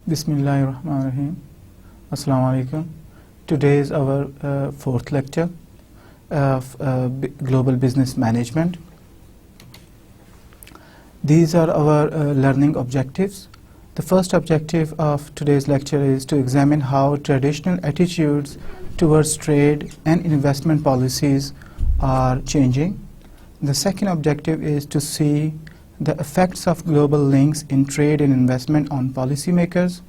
Bismillahirrahmanirrahim. Assalamu alaikum. Today is our fourth lecture of Global Business Management. These are our learning objectives. The first objective of today's lecture is to examine how traditional attitudes towards trade and investment policies are changing. The second objective is to see the effects of global links in trade and investment on policymakers.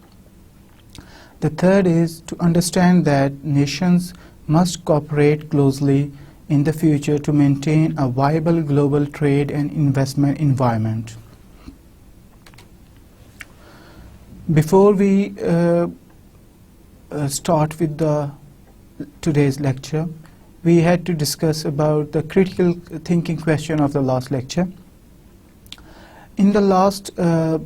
The third is to understand that nations must cooperate closely in the future to maintain a viable global trade and investment environment. Before we start with today's lecture, we had to discuss about the critical thinking question of the last lecture. In the last, the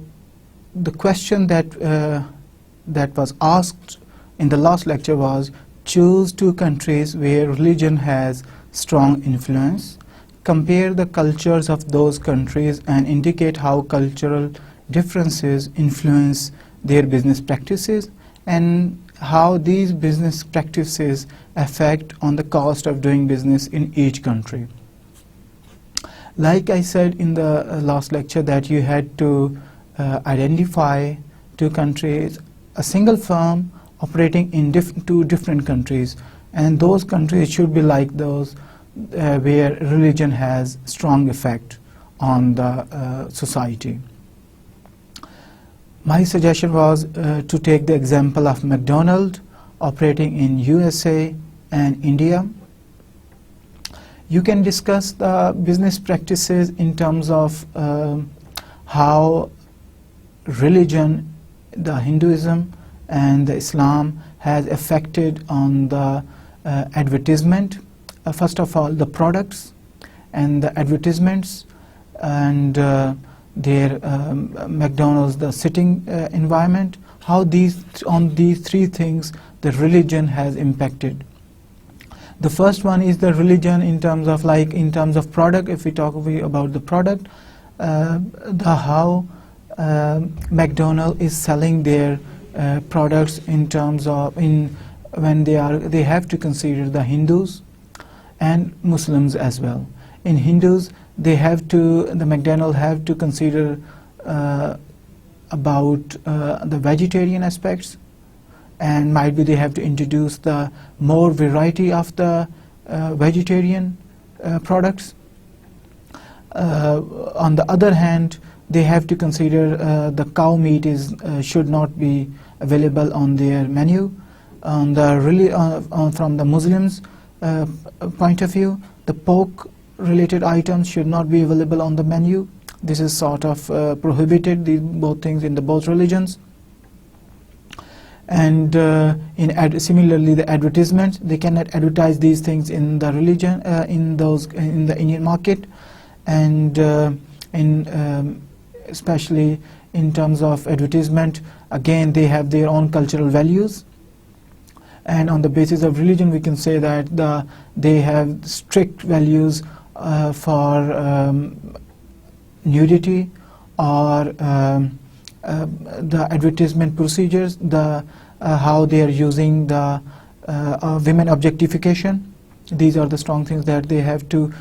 question that was asked in the last lecture was, choose two countries where religion has strong influence, compare the cultures of those countries and indicate how cultural differences influence their business practices and how these business practices affect on the cost of doing business in each country. Like I said in the last lecture, that you had to identify two countries, a single firm operating in two different countries, and those countries should be like those where religion has strong effect on the society. My suggestion was to take the example of McDonald's operating in USA and India. You can discuss the business practices in terms of how religion, the Hinduism and the Islam has affected on the advertisement. First of all, the products and the advertisements, and their McDonald's, the sitting environment, how on these three things the religion has impacted. The first one is the religion in terms of product. If we talk about the product, how McDonald's is selling their products in terms of when they have to consider the Hindus and Muslims as well. In Hindus, the McDonald's have to consider about the vegetarian aspects, and might be they have to introduce the more variety of the vegetarian products. On the other hand, they have to consider the cow meat should not be available on their menu. From the Muslims' point of view, the pork related items should not be available on the menu. This is sort of prohibited, both things in both religions. And similarly, the advertisements, they cannot advertise these things in the religion, in the Indian market, and especially in terms of advertisement, again they have their own cultural values, and on the basis of religion we can say that they have strict values for nudity, or the advertisement procedures, how they are using the women objectification. These are the strong things that they have to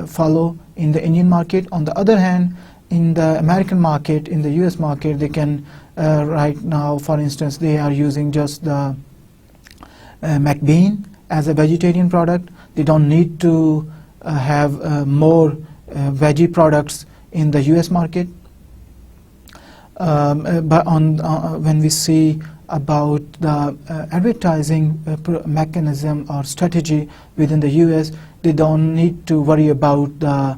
follow in the Indian market. On the other hand, in the American market, in the US market, they can right now, for instance, they are using just the McBean as a vegetarian product. They don't need to have more veggie products in the US market. But when we see about the advertising mechanism or strategy within the US, they don't need to worry about the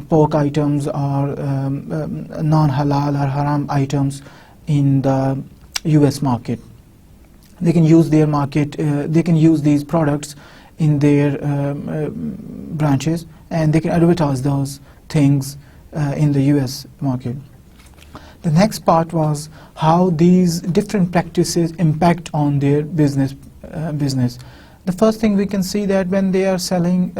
pork items or non-halal or haram items in the US market. They can use their market, they can use these products in their branches, and they can advertise those things in the US market. The next part was how these different practices impact on their business. The first thing we can see that when they are selling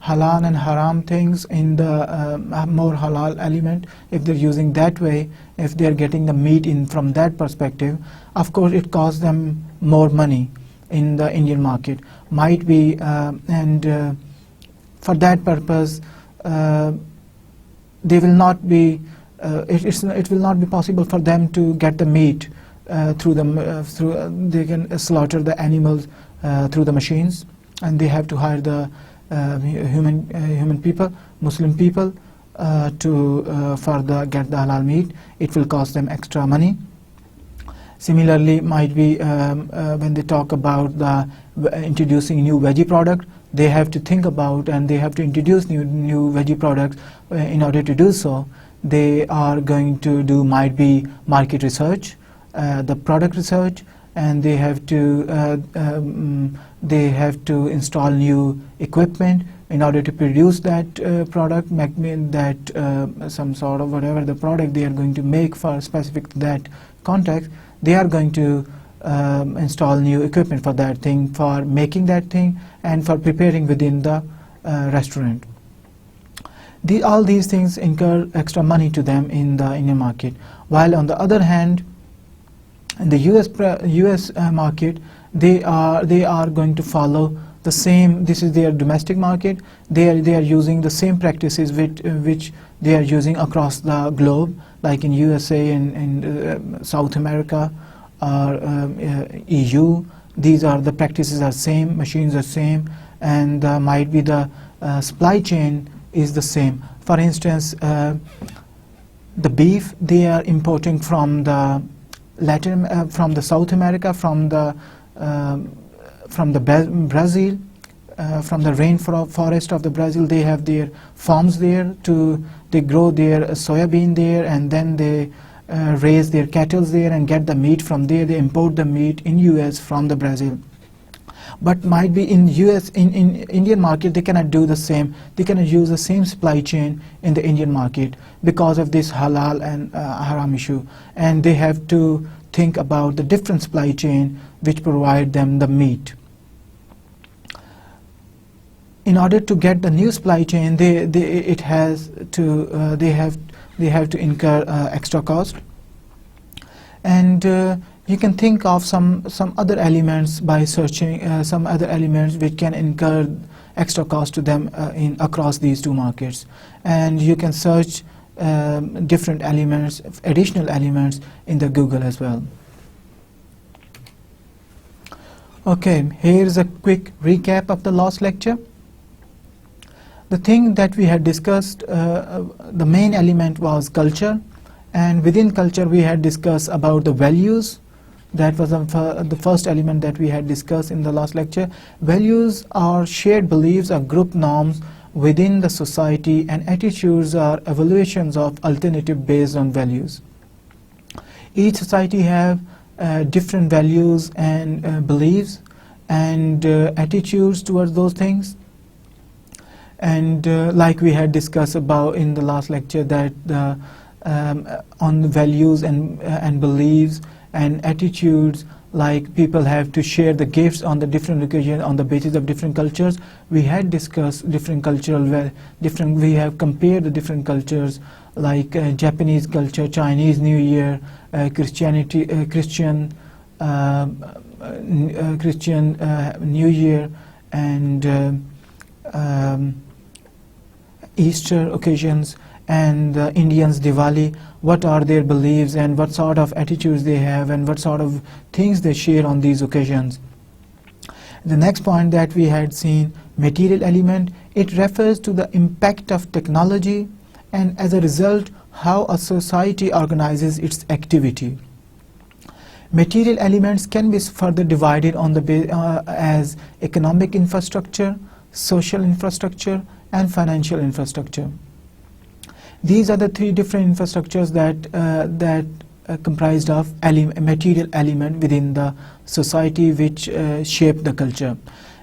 halal and haram things in the more halal element, if they're using that way, if they're getting the meat in from that perspective, of course it costs them more money in the Indian market. Might be, and for that purpose, they will not be. It will not be possible for them to get the meat through they can slaughter the animals through the machines, and they have to hire the human people, Muslim people, to further get the halal meat. It will cost them extra money. Similarly, might be when they talk about the introducing new veggie product, they have to think about and they have to introduce new veggie products. In order to do so, they are going to do might be market research, the product research, and they have to install new equipment in order to produce that product, some sort of whatever the product they are going to make for specific to that context. They are going to install new equipment for that thing, for making that thing, and for preparing within the restaurant. All these things incur extra money to them in the Indian market. While on the other hand, in the US market, they are going to follow the same. This is their domestic market. They are using the same practices which they are using across the globe, like in USA and South America or EU. These are the practices are same, machines are same, and might be the supply chain is the same. For instance, the beef they are importing from the from the South America, from the Brazil, from the rainforest of the Brazil. They have their farms there. They grow their soybean there, and then they raise their cattle there and get the meat from there. They import the meat in US from the Brazil. But might be in US, in Indian market, they cannot do the same. They cannot use the same supply chain in the Indian market because of this halal and haram issue. And they have to think about the different supply chain which provide them the meat. In order to get the new supply chain, they have to incur extra cost. And you can think of some other elements by searching some other elements which can incur extra cost to them across these two markets. And you can search different elements, additional elements in the Google as well. Okay, here's a quick recap of the last lecture. The thing that we had discussed, the main element was culture, and within culture we had discussed about the values. That was the first element that we had discussed in the last lecture. Values are shared beliefs or group norms within the society, and attitudes are evaluations of alternative based on values. Each society have different values and beliefs and attitudes towards those things. And like we had discussed about in the last lecture, that on the values and beliefs and attitudes, like people have to share the gifts on the different occasions on the basis of different cultures. We had discussed different cultural, we have compared the different cultures, like Japanese culture, Chinese New Year, Christian New Year, and Easter occasions, and Indians Diwali. What are their beliefs and what sort of attitudes they have and what sort of things they share on these occasions. The next point that we had seen, material element, it refers to the impact of technology and as a result how a society organizes its activity. Material elements can be further divided on the as economic infrastructure, social infrastructure, and financial infrastructure. These are the three different infrastructures that comprised of material element within the society which shape the culture.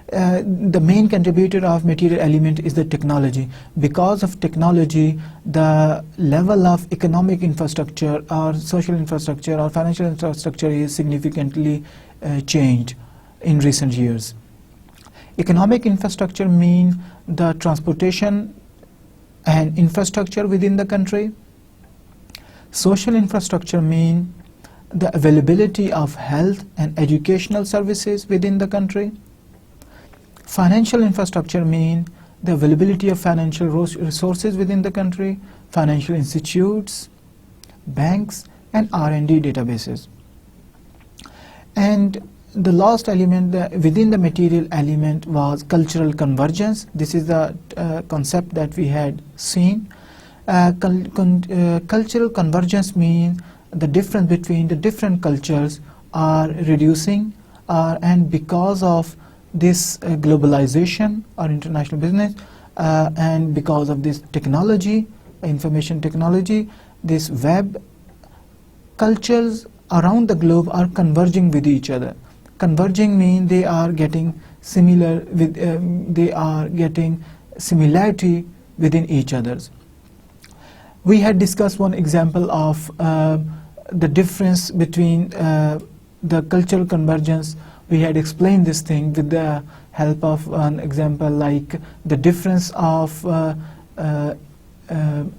The main contributor of material element is the technology. Because of technology, the level of economic infrastructure or social infrastructure or financial infrastructure is significantly changed in recent years. Economic infrastructure means the transportation and infrastructure within the country. Social infrastructure means the availability of health and educational services within the country. Financial infrastructure means the availability of financial resources within the country, financial institutes, banks, and R&D databases. And the last element within the material element was cultural convergence. This is the concept that we had seen. Cultural convergence means the difference between the different cultures are reducing, and because of this globalization or international business, and because of this technology, information technology, this web, cultures around the globe are converging with each other. Converging means they are getting similar with, they are getting similarity within each others. We had discussed one example of the difference between the cultural convergence. We had explained this thing with the help of an example like the difference of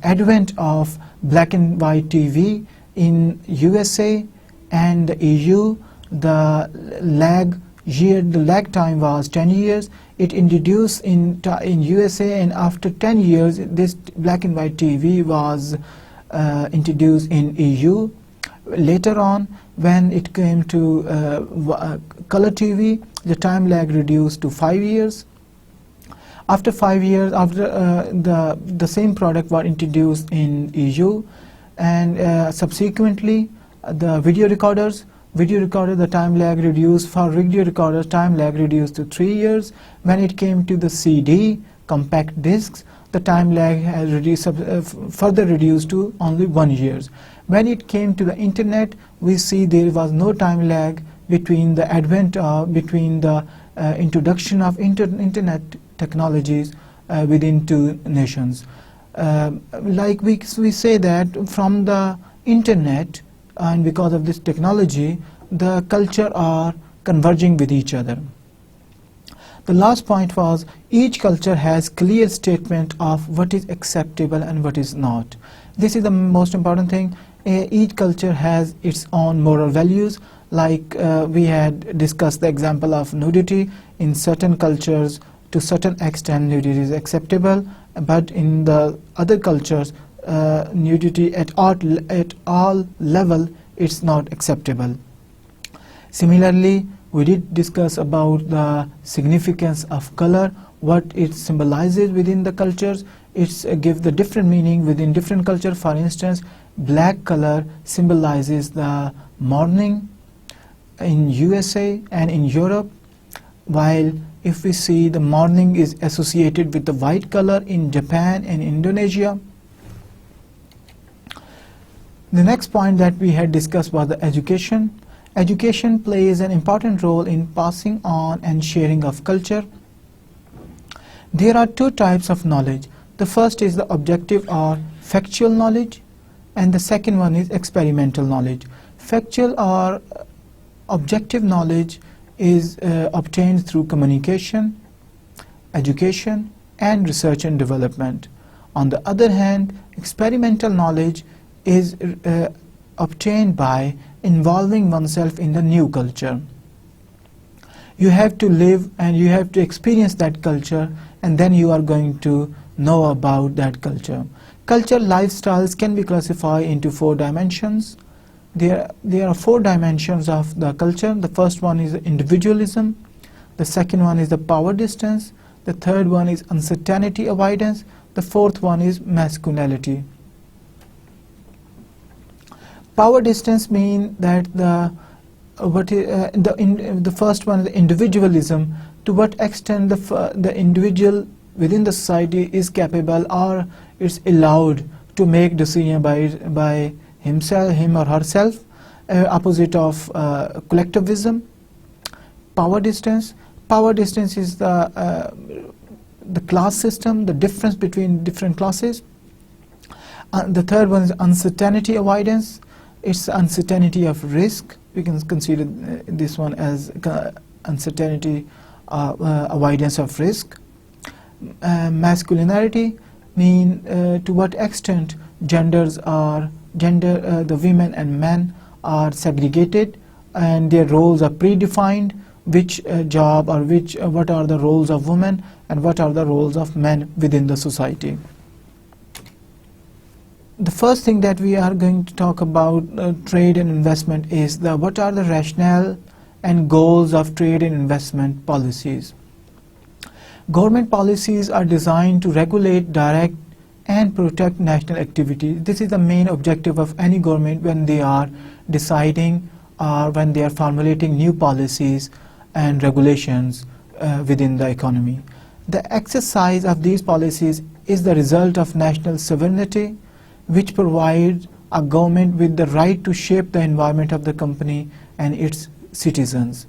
advent of black and white TV in USA and the EU. The lag time was 10 years. It introduced in USA, and after 10 years this black and white TV was introduced in EU. Later on, when it came to color TV, the time lag reduced to 5 years. After 5 years, after the same product was introduced in EU, and subsequently the video recorders, the time lag reduced. For video recorders, time lag reduced to 3 years. When it came to the CD, compact discs, the time lag has reduced, further reduced to only 1 year. When it came to the internet, we see there was no time lag between the advent of, between the introduction of internet technologies within two nations. Like we say that from the internet, and because of this technology, the culture are converging with each other. The last point was each culture has clear statement of what is acceptable and what is not. This is the most important thing. Each culture has its own moral values. Like we had discussed the example of nudity. In certain cultures, to certain extent, nudity is acceptable, but in the other cultures, nudity at all level it's not acceptable. Similarly, we did discuss about the significance of color, what it symbolizes within the cultures. It's give the different meaning within different culture. For instance, black color symbolizes the mourning in USA and in Europe, while if we see the mourning is associated with the white color in Japan and Indonesia. The next point that we had discussed was the education. Education plays an important role in passing on and sharing of culture. There are two types of knowledge. The first is the objective or factual knowledge, and the second one is experimental knowledge. Factual or objective knowledge is obtained through communication, education, and research and development. On the other hand, experimental knowledge is obtained by involving oneself in the new culture. You have to live and you have to experience that culture, and then you are going to know about that culture. Culture lifestyles can be classified into 4 dimensions. There are 4 dimensions of the culture. The first one is individualism. The second one is the power distance. The third one is uncertainty avoidance. The fourth one is masculinity. Power distance means that the first one is the individualism. To what extent the individual within the society is capable or is allowed to make decision by him or herself, opposite of collectivism. Power distance. power distance is the class system, the difference between different classes. The third one is uncertainty avoidance. It's uncertainty of risk. We can consider this one as uncertainty avoidance of risk. Masculinity mean to what extent the women and men are segregated and their roles are predefined, which job or what are the roles of women and what are the roles of men within the society. The first thing that we are going to talk about trade and investment is what are the rationale and goals of trade and investment policies. Government policies are designed to regulate, direct and protect national activity. This is the main objective of any government when they are deciding or when they are formulating new policies and regulations within the economy. The exercise of these policies is the result of national sovereignty, which provides a government with the right to shape the environment of the company and its citizens.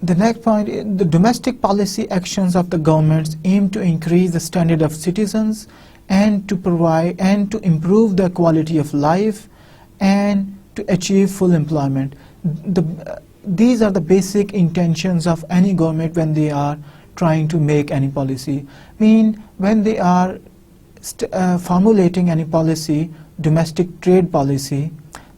The next point, the domestic policy actions of the governments aim to increase the standard of citizens and to provide and to improve the quality of life and to achieve full employment. These are the basic intentions of any government when they are trying to make any policy. When they are formulating any policy, domestic trade policy,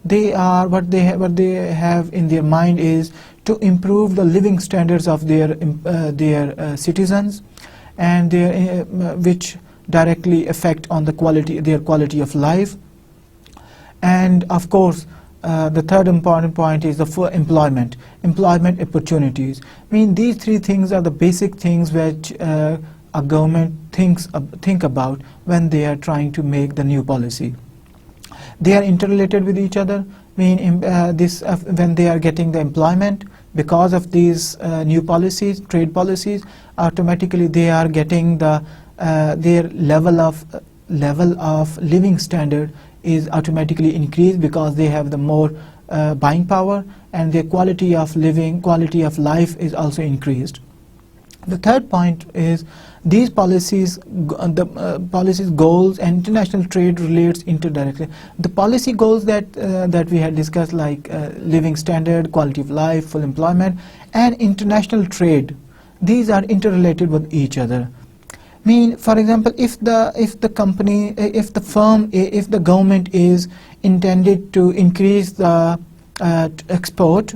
what they have in their mind is to improve the living standards of their citizens, and which directly affect on their quality of life. And of course, the third important point is the employment opportunities. These three things are the basic things which a government think about when they are trying to make the new policy. They are interrelated with each other. When they are getting the employment because of these new policies, trade policies, automatically they are getting their level of living standard is automatically increased because they have the more buying power, and their quality of life is also increased. The third point is these policies, goals and international trade relates indirectly. The policy goals that we had discussed, like living standard, quality of life, full employment, and international trade, these are interrelated with each other. For example, if the government is intended to increase the export,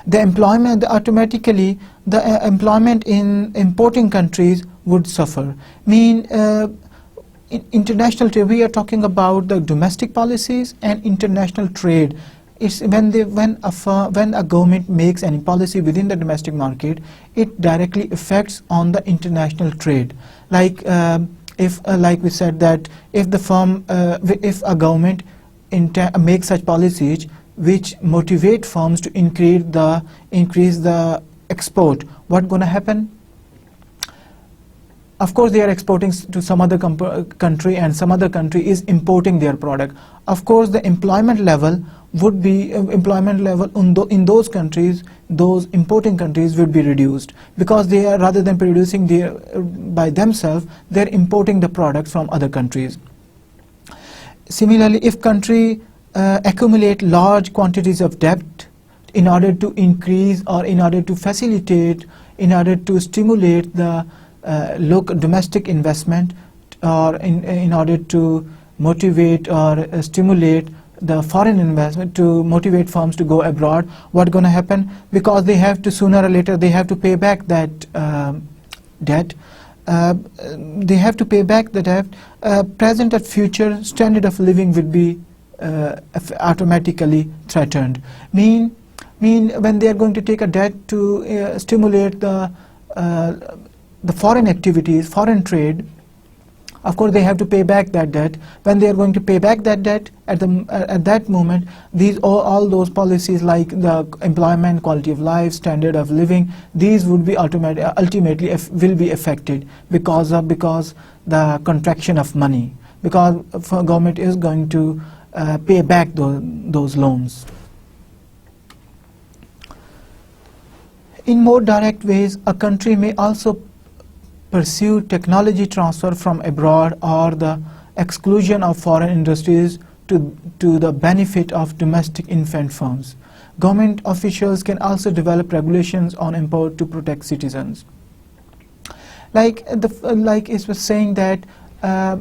the employment in importing countries would suffer. International trade, we are talking about the domestic policies and international trade. It's when a government makes any policy within the domestic market, it directly affects on the international trade. Like we said that if a government makes such policies which motivate firms to increase the export, what's going to happen? Of course, they are exporting to some other country, and some other country is importing their product. Of course, the employment level would be in those countries, those importing countries would be reduced, because they are, rather than producing by themselves, they are importing the products from other countries. Similarly, if country accumulate large quantities of debt in order to increase or in order to facilitate, in order to stimulate the local domestic investment, or in order to motivate or stimulate the foreign investment, to motivate firms to go abroad, what's going to happen? Because they have to, sooner or later, they have to pay back that debt. They have to pay back the debt. Present and future standard of living will be automatically threatened. When they are going to take a debt to stimulate the foreign activities, foreign trade, of course they have to pay back that debt. When they are going to pay back that debt, at that moment, all those policies like the employment, quality of life, standard of living, these would be ultimately will be affected because the contraction of money, because government is going to pay back those loans. In more direct ways, a country may also pursue technology transfer from abroad or the exclusion of foreign industries to the benefit of domestic infant firms. Government officials can also develop regulations on import to protect citizens. Like it was saying that a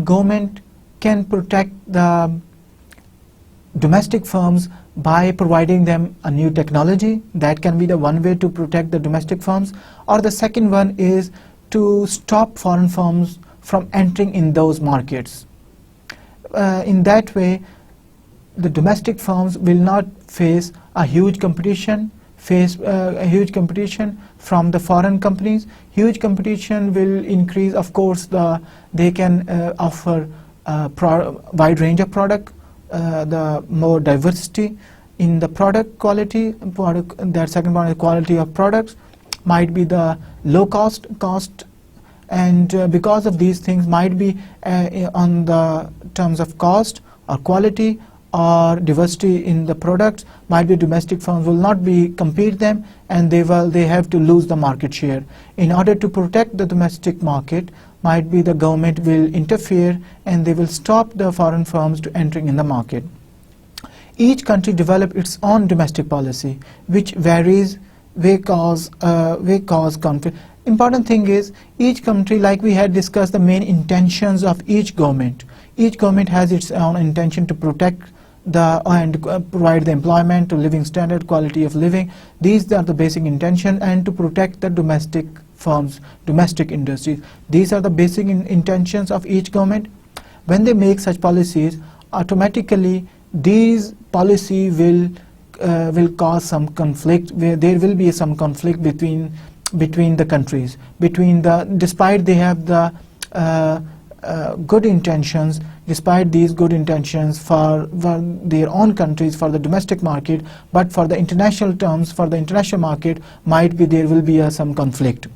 government can protect the domestic firms by providing them a new technology. That can be the one way to protect the domestic firms, or the second one is to stop foreign firms from entering in those markets. In that way, the domestic firms will not face a huge competition from the foreign companies. Huge competition will increase, of course, they can offer a wide range of product, the more diversity in the product quality. That second one is quality of products, might be the low cost, and because of these things might be on the terms of cost or quality or diversity in the products, might be domestic firms will not be compete them, and they have to lose the market share. In order to protect the domestic market, might be the government will interfere and they will stop the foreign firms to entering in the market. Each country develop its own domestic policy, which varies, may cause conflict. Important thing is, each country, like we had discussed, the main intentions of each government. Each government has its own intention to protect and provide the employment, to living standard, quality of living. These are the basic intention, and to protect the domestic firms, domestic industries. These are the basic intentions of each government. When they make such policies, automatically these policy will cause some conflict, where there will be some conflict between the countries, despite they have the good intentions. Despite these good intentions for their own countries, for the domestic market, but for the international terms, for the international market, might be there will be some conflict.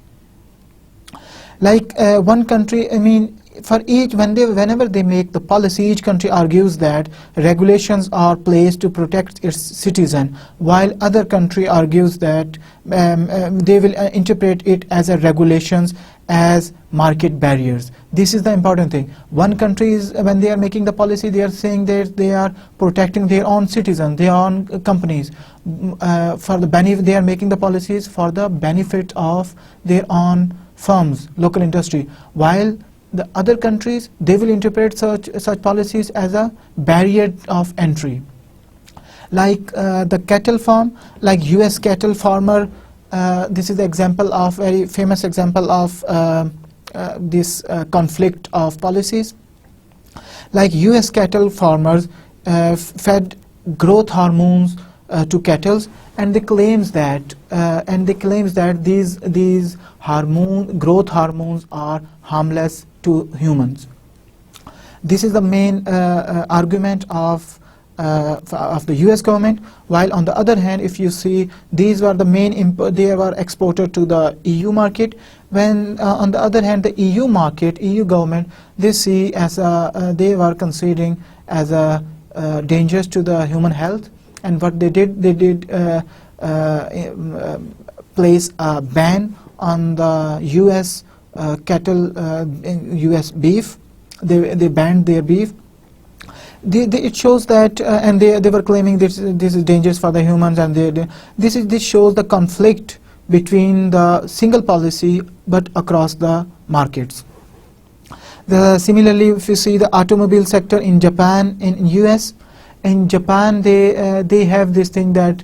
Like one country, I mean, for each, whenever they make the policy, each country argues that regulations are placed to protect its citizen, while other country argues that they will interpret it as a regulations as market barriers. This is the important thing. One country is, when they are making the policy, they are saying that they are protecting their own citizens, their own companies. For the benefit, they are making the policies for the benefit of their own firms, local industry, while the other countries, they will interpret such policies as a barrier of entry. Like the cattle farm, like US cattle farmer, this is the example of, very famous example of this conflict of policies. Like US cattle farmers fed growth hormones to cattle, and they claims that these growth hormones are harmless to humans. This is the main argument of the US government, while on the other hand, if you see, these were the main they were exported to the EU market, when on the other hand, the EU market, EU government, they see as they were considering as a dangers to the human health, and what they did place a ban on the US cattle, US beef. They banned their beef. It shows that, and they were claiming this is dangerous for the humans, and this shows the conflict between the single policy but across the markets. Similarly, if you see the automobile sector in Japan, in US, in Japan they have this thing that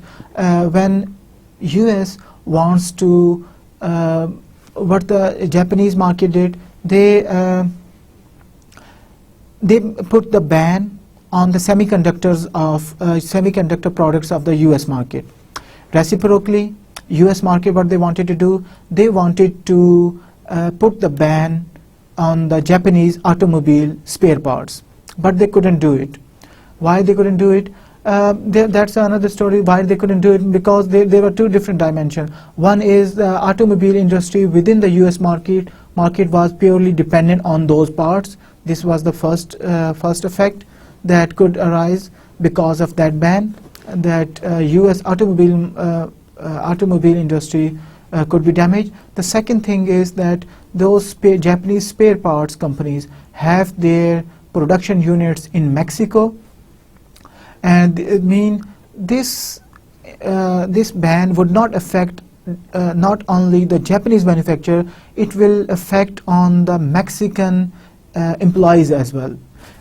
when US wants to, what the Japanese market did, they put the ban on the semiconductors of semiconductor products of the US market. Reciprocally, US market, what they wanted to do, they wanted to put the ban on the Japanese automobile spare parts, but they couldn't do it. Why they couldn't do it? That's another story. Why they couldn't do it? Because there were two different dimensions. One is the automobile industry within the US market was purely dependent on those parts. This was the first effect that could arise because of that ban, that US automobile automobile industry could be damaged. The second thing is that those Japanese spare parts companies have their production units in Mexico, and this ban would not affect not only the Japanese manufacturer, it will affect on the Mexican employees as well.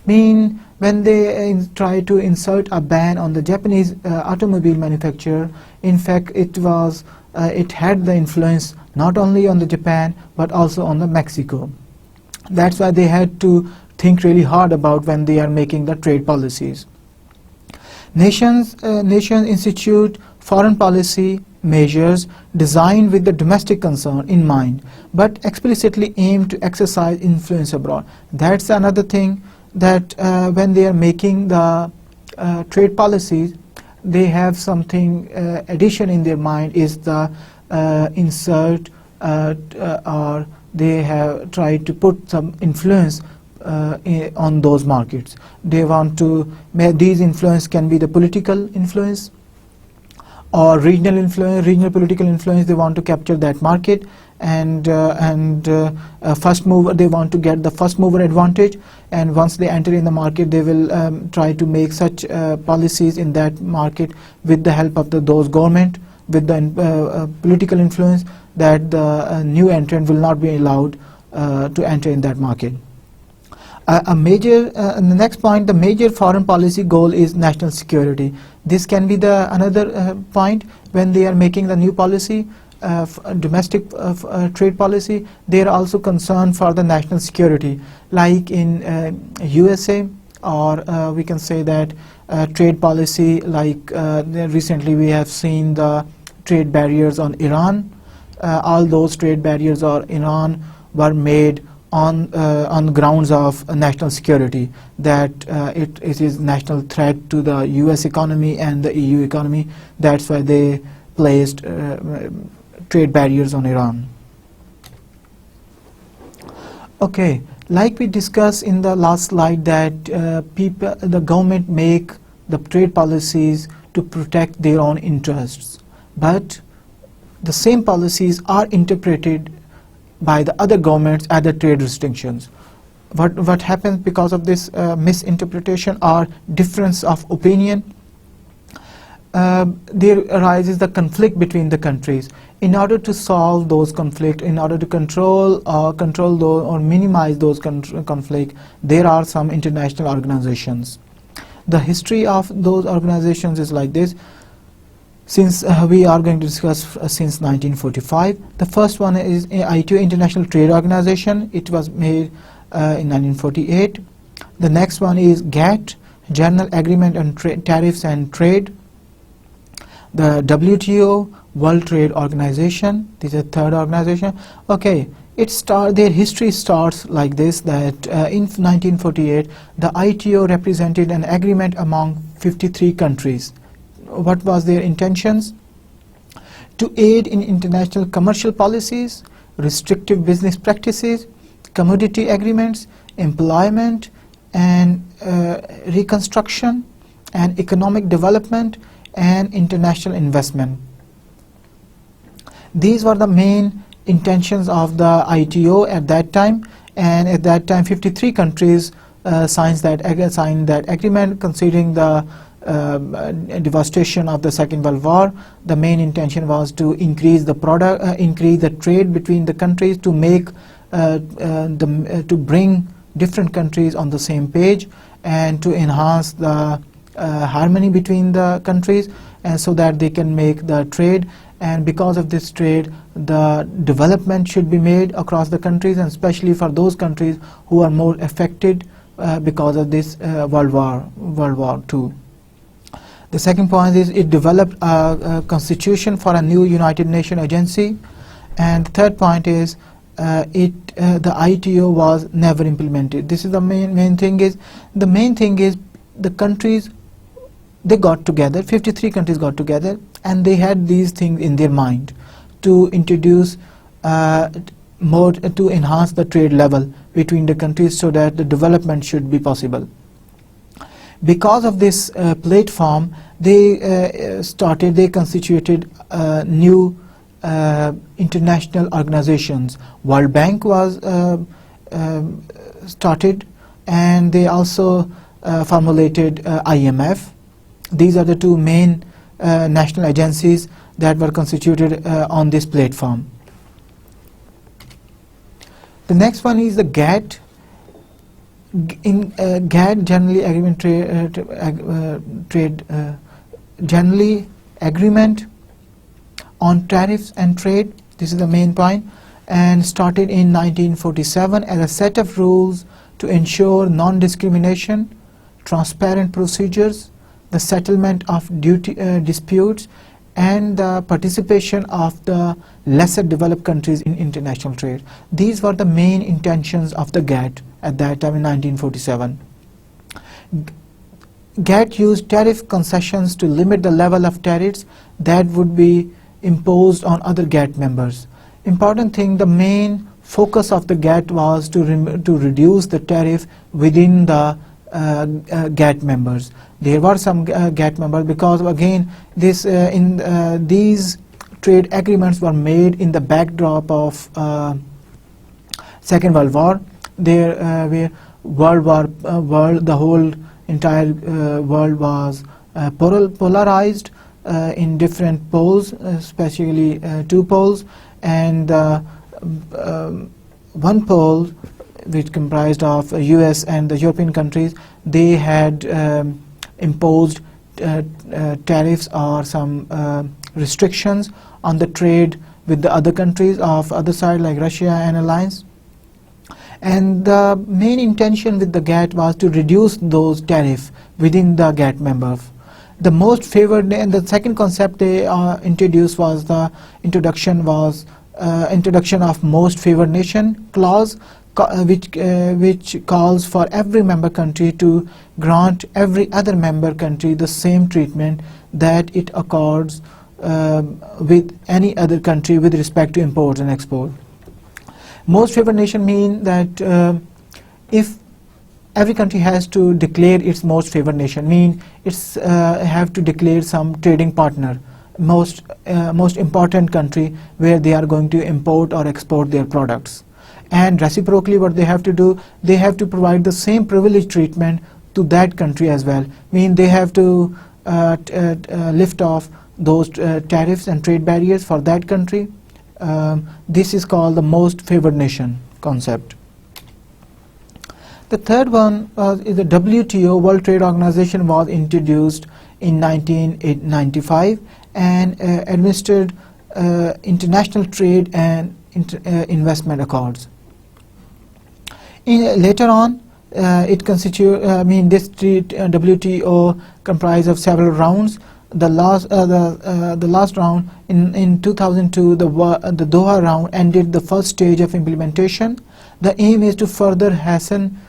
When they try to insert a ban on the Japanese automobile manufacturer, in fact it had the influence not only on the Japan but also on the Mexico. That's why they had to think really hard about when they are making the trade policies. Nations institute foreign policy measures designed with the domestic concern in mind, but explicitly aim to exercise influence abroad. That's another thing, that when they are making the trade policies, they have something addition in their mind, is the insert or they have tried to put some influence on those markets. They want to these influence can be the political influence or regional influence, regional political influence. They want to capture that market, and first mover, they want to get the first mover advantage, and once they enter in the market, they will try to make such policies in that market with the help of those government, with the political influence, that the new entrant will not be allowed to enter in that market. The next point, the major foreign policy goal is national security. This can be the another point when they are making the new policy, domestic trade policy. They are also concerned for the national security, like in USA, or we can say that trade policy, like recently we have seen the trade barriers on Iran. All those trade barriers on Iran were made on grounds of national security, that it is national threat to the US economy and the EU economy. That's why they placed trade barriers on Iran. Okay, like we discussed in the last slide, that the government make the trade policies to protect their own interests, but the same policies are interpreted by the other governments as the trade restrictions. What happens because of this misinterpretation or difference of opinion? There arises the conflict between the countries. In order to solve those conflicts, in order to control those or minimize those conflicts, there are some international organizations. The history of those organizations is like this. Since we are going to discuss since 1945, the first one is ITO, International Trade Organization. It was made in 1948. The next one is GATT, General Agreement on Tariffs and Trade. The WTO, World Trade Organization. This is the third organization. Okay, their history starts like this, that in 1948, the ITO represented an agreement among 53 countries. What was their intentions? To aid in international commercial policies, restrictive business practices, commodity agreements, employment and reconstruction, and economic development and international investment. These were the main intentions of the ITO at that time, and at that time 53 countries signed that agreement. Considering the devastation of the Second World War, the main intention was to increase the trade between the countries, to make to bring different countries on the same page, and to enhance the harmony between the countries, and so that they can make the trade. And because of this trade, the development should be made across the countries, and especially for those countries who are more affected because of this World War II. The second point is it developed a constitution for a new United Nations agency, and the third point is the ITO was never implemented. This is the main thing. The main thing is the countries, they got together, 53 countries got together, and they had these things in their mind to introduce more, to enhance the trade level between the countries, so that the development should be possible. Because of this platform, they constituted new international organizations. World Bank was started, and they also formulated IMF. These are the two main national agencies that were constituted on this platform. The next one is the GATT. In GATT, generally agreement on tariffs and trade. This is the main point, and started in 1947 as a set of rules to ensure non-discrimination, transparent procedures, the settlement of disputes, and the participation of the lesser developed countries in international trade. These were the main intentions of the GATT at that time in 1947. GATT used tariff concessions to limit the level of tariffs that would be imposed on other GATT members. Important thing, the main focus of the GATT was to reduce the tariff within the GATT members. There were some GATT members, because again these trade agreements were made in the backdrop of Second World War. Where the whole entire world was polarized in different poles, especially two poles, and one pole, which comprised of US and the European countries, they had imposed tariffs or some restrictions on the trade with the other countries of other side, like Russia and alliance. And the main intention with the GATT was to reduce those tariffs within the GATT members. The most favored, and the second concept they introduced was the introduction of most favored nation clause, which calls for every member country to grant every other member country the same treatment that it accords with any other country with respect to import and export. Most favored nation mean that if every country has to declare its most favored nation, mean it's have to declare some trading partner, most important country where they are going to import or export their products. And reciprocally, what they have to do, they have to provide the same privileged treatment to that country as well. Mean they have to lift off those tariffs and trade barriers for that country. This is called the most favored nation concept. The third one is the WTO, World Trade Organization, was introduced in 1995 and administered international trade and investment accords. Later on, this WTO comprised of several rounds. The last round in 2002, the Doha round ended the first stage of implementation. The aim is to further hasten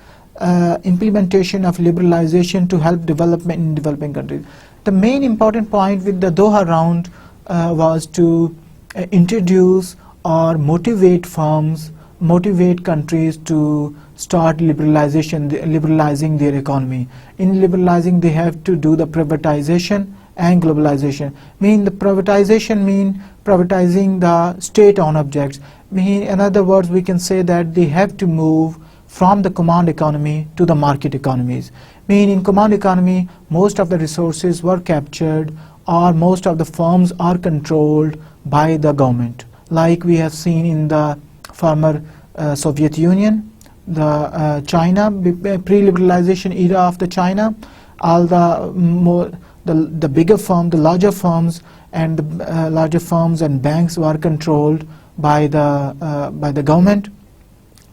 implementation of liberalization to help development in developing countries. The main important point with the Doha round was to introduce or motivate countries to start liberalizing their economy. In liberalizing, they have to do the privatization and globalization. The privatization mean privatizing the state-owned objects. In other words, we can say that they have to move from the command economy to the market economies. In command economy, most of the resources were captured, or most of the firms are controlled by the government, like we have seen in the former Soviet Union, the China, pre-liberalization era of the China. All the bigger firms, the larger firms, and the larger firms and banks were controlled by the government.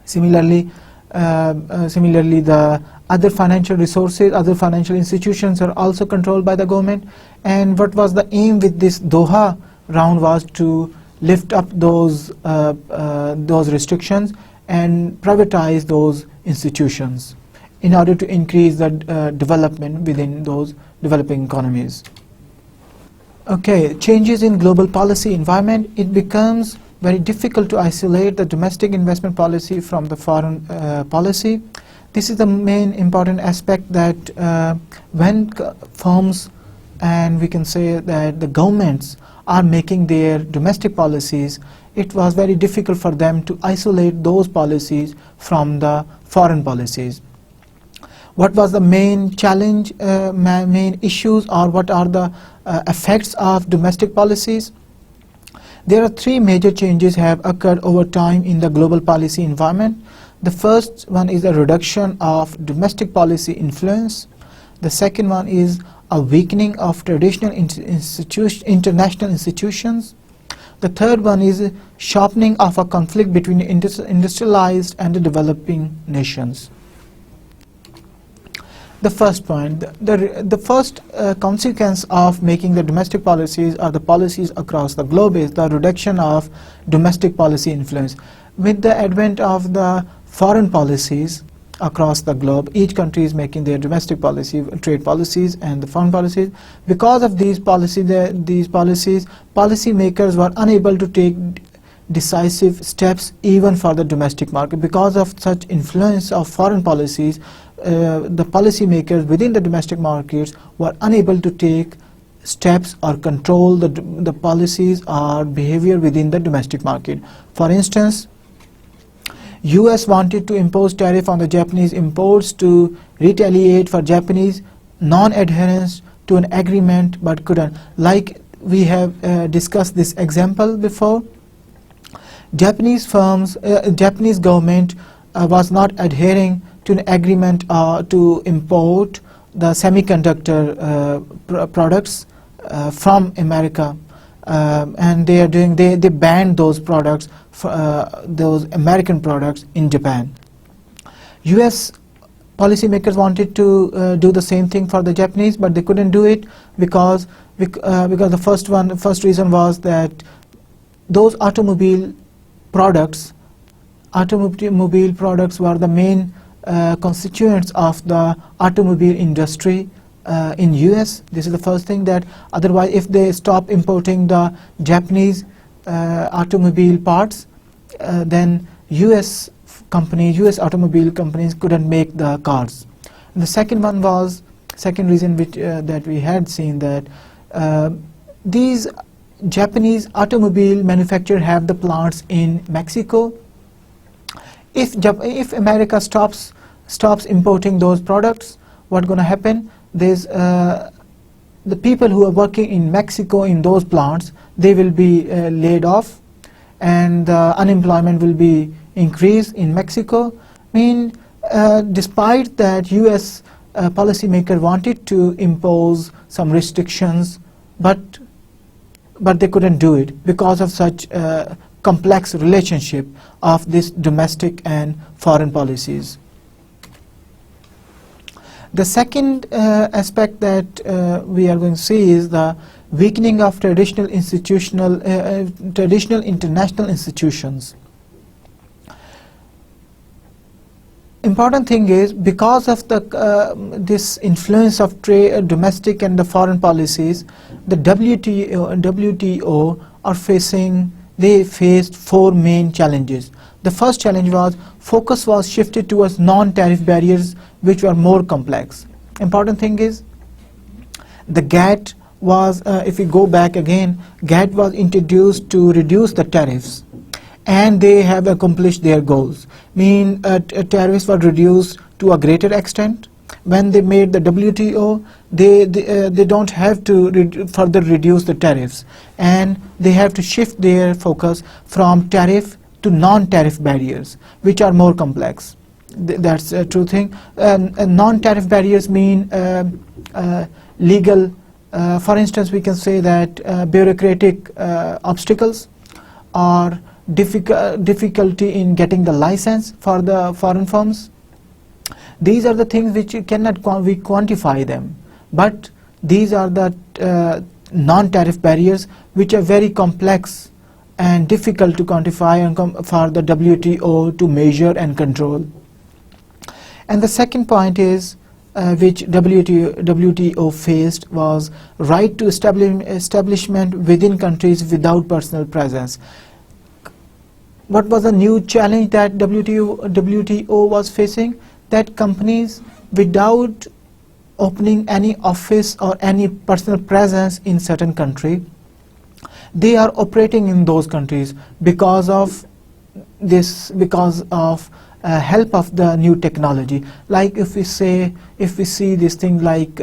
Similarly, the other financial resources, other financial institutions are also controlled by the government. And what was the aim with this Doha round was to lift up those restrictions and privatize those institutions in order to increase the development within those developing economies. Okay, changes in global policy environment. It becomes very difficult to isolate the domestic investment policy from the foreign policy. This is the main important aspect, that when firms, and we can say that the governments are making their domestic policies, it was very difficult for them to isolate those policies from the foreign policies. What was the main challenge, main issues, or what are the effects of domestic policies? There are three major changes have occurred over time in the global policy environment. The first one is a reduction of domestic policy influence. The second one is a weakening of traditional international institutions. The third one is sharpening of a conflict between the industrialized and the developing nations. The first point, the first consequence of making the domestic policies or the policies across the globe is the reduction of domestic policy influence. With the advent of the foreign policies across the globe, each country is making their domestic policy, trade policies and the foreign policies. Because of these policies, policymakers were unable to take decisive steps even for the domestic market. Because of such influence of foreign policies, the policymakers within the domestic markets were unable to take steps or control the policies or behavior within the domestic market. For instance, US wanted to impose tariff on the Japanese imports to retaliate for Japanese non-adherence to an agreement, but couldn't. Like we have discussed this example before, Japanese government was not adhering to an agreement to import the semiconductor products from America, and they banned those products, those American products in Japan. US policymakers wanted to do the same thing for the Japanese, but they couldn't do it because the first reason was that those automobile products were the main constituents of the automobile industry in US. This is the first thing, that otherwise if they stop importing the Japanese automobile parts, then US automobile companies couldn't make the cars. And the second reason which that we had seen, that these Japanese automobile manufacturers have the plants in Mexico. If America stops importing those products, what's going to happen? There's the people who are working in Mexico in those plants, they will be laid off, and unemployment will be increased in Mexico. Despite that, US policymakers wanted to impose some restrictions, but they couldn't do it because of such complex relationship of this domestic and foreign policies. The second aspect that we are going to see is the weakening of traditional international institutions. Important thing is, because of this influence of trade, domestic and the foreign policies, the WTO are facing. They faced four main challenges. The first challenge was focus was shifted towards non-tariff barriers, which were more complex. Important thing is, the GATT was, if we go back again, GATT was introduced to reduce the tariffs, and they have accomplished their goals. Tariffs were reduced to a greater extent. When they made the WTO, they don't have to further reduce the tariffs, and they have to shift their focus from tariff to non-tariff barriers, which are more complex. That's a true thing. Non-tariff barriers mean legal. For instance, we can say that bureaucratic obstacles or difficulty in getting the license for the foreign firms. These are the things which you cannot we quantify them, but these are the non-tariff barriers which are very complex and difficult to quantify and for the WTO to measure and control. And the second point is which WTO faced was right to establishment within countries without personal presence. What was a new challenge that WTO was facing? that companies, without opening any office or any personal presence in certain country, they are operating in those countries because of help of the new technology. Like if we see this thing like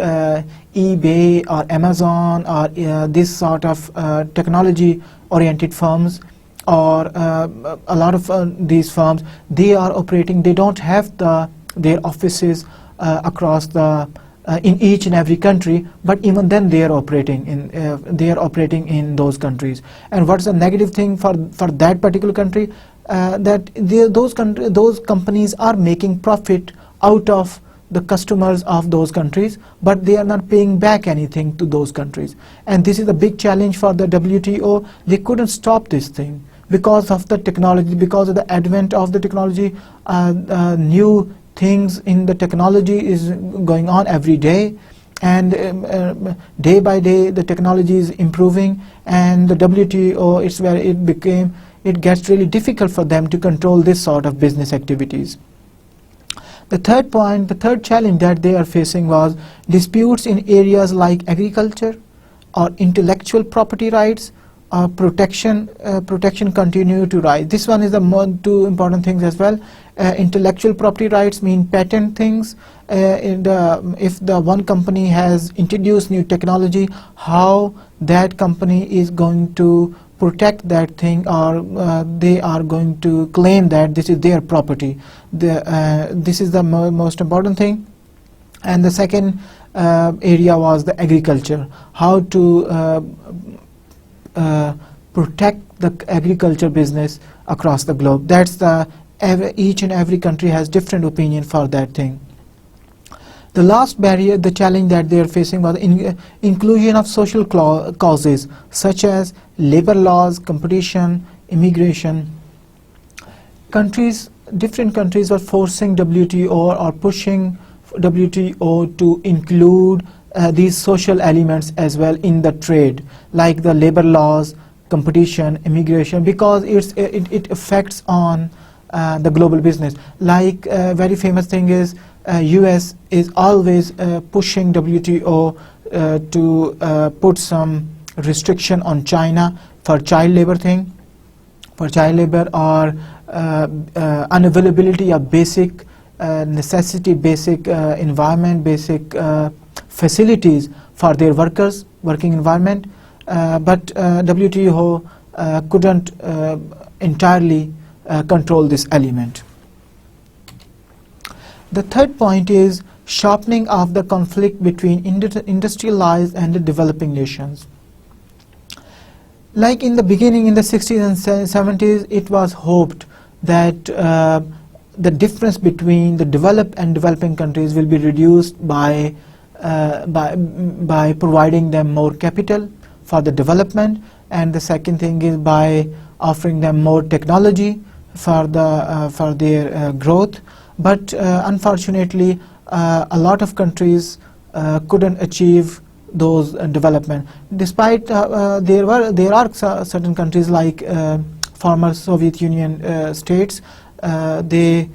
eBay or Amazon or this sort of technology oriented firms, or a lot of these firms, they are operating, they don't have their offices across in each and every country, but even then they are operating in those countries. And what's the negative thing for that particular country? That those companies are making profit out of the customers of those countries, but they are not paying back anything to those countries. And this is a big challenge for the WTO. They couldn't stop this thing because of the technology, because of the advent of the technology. New things in the technology is going on every day, and day by day the technology is improving, and the WTO, it gets really difficult for them to control this sort of business activities. The third challenge that they are facing was disputes in areas like agriculture or intellectual property rights. Protection continue to rise. This one is the two important things as well. Intellectual property rights mean patent things. If the one company has introduced new technology, how that company is going to protect that thing, or they are going to claim that this is their property. This is the most important thing. And the second area was the agriculture, how to protect the agriculture business across the globe. That's each and every country has different opinion for that thing. The last barrier, the challenge that they are facing, was inclusion of social causes such as labor laws, competition, immigration. Different countries were forcing WTO or pushing WTO to include these social elements as well in the trade, like the labor laws, competition, immigration, because it affects on the global business. Like very famous thing is US is always pushing WTO to put some restriction on China for child labor or unavailability of basic necessity, basic environment, basic facilities for their working environment, but WTO couldn't entirely control this element. The third point is sharpening of the conflict between industrialized and the developing nations. Like in the beginning, in the 60s and 70s, it was hoped that the difference between the developed and developing countries will be reduced by providing them more capital for the development, and the second thing is by offering them more technology for their growth. But unfortunately, a lot of countries couldn't achieve those development. Despite there are certain countries like former Soviet Union states, they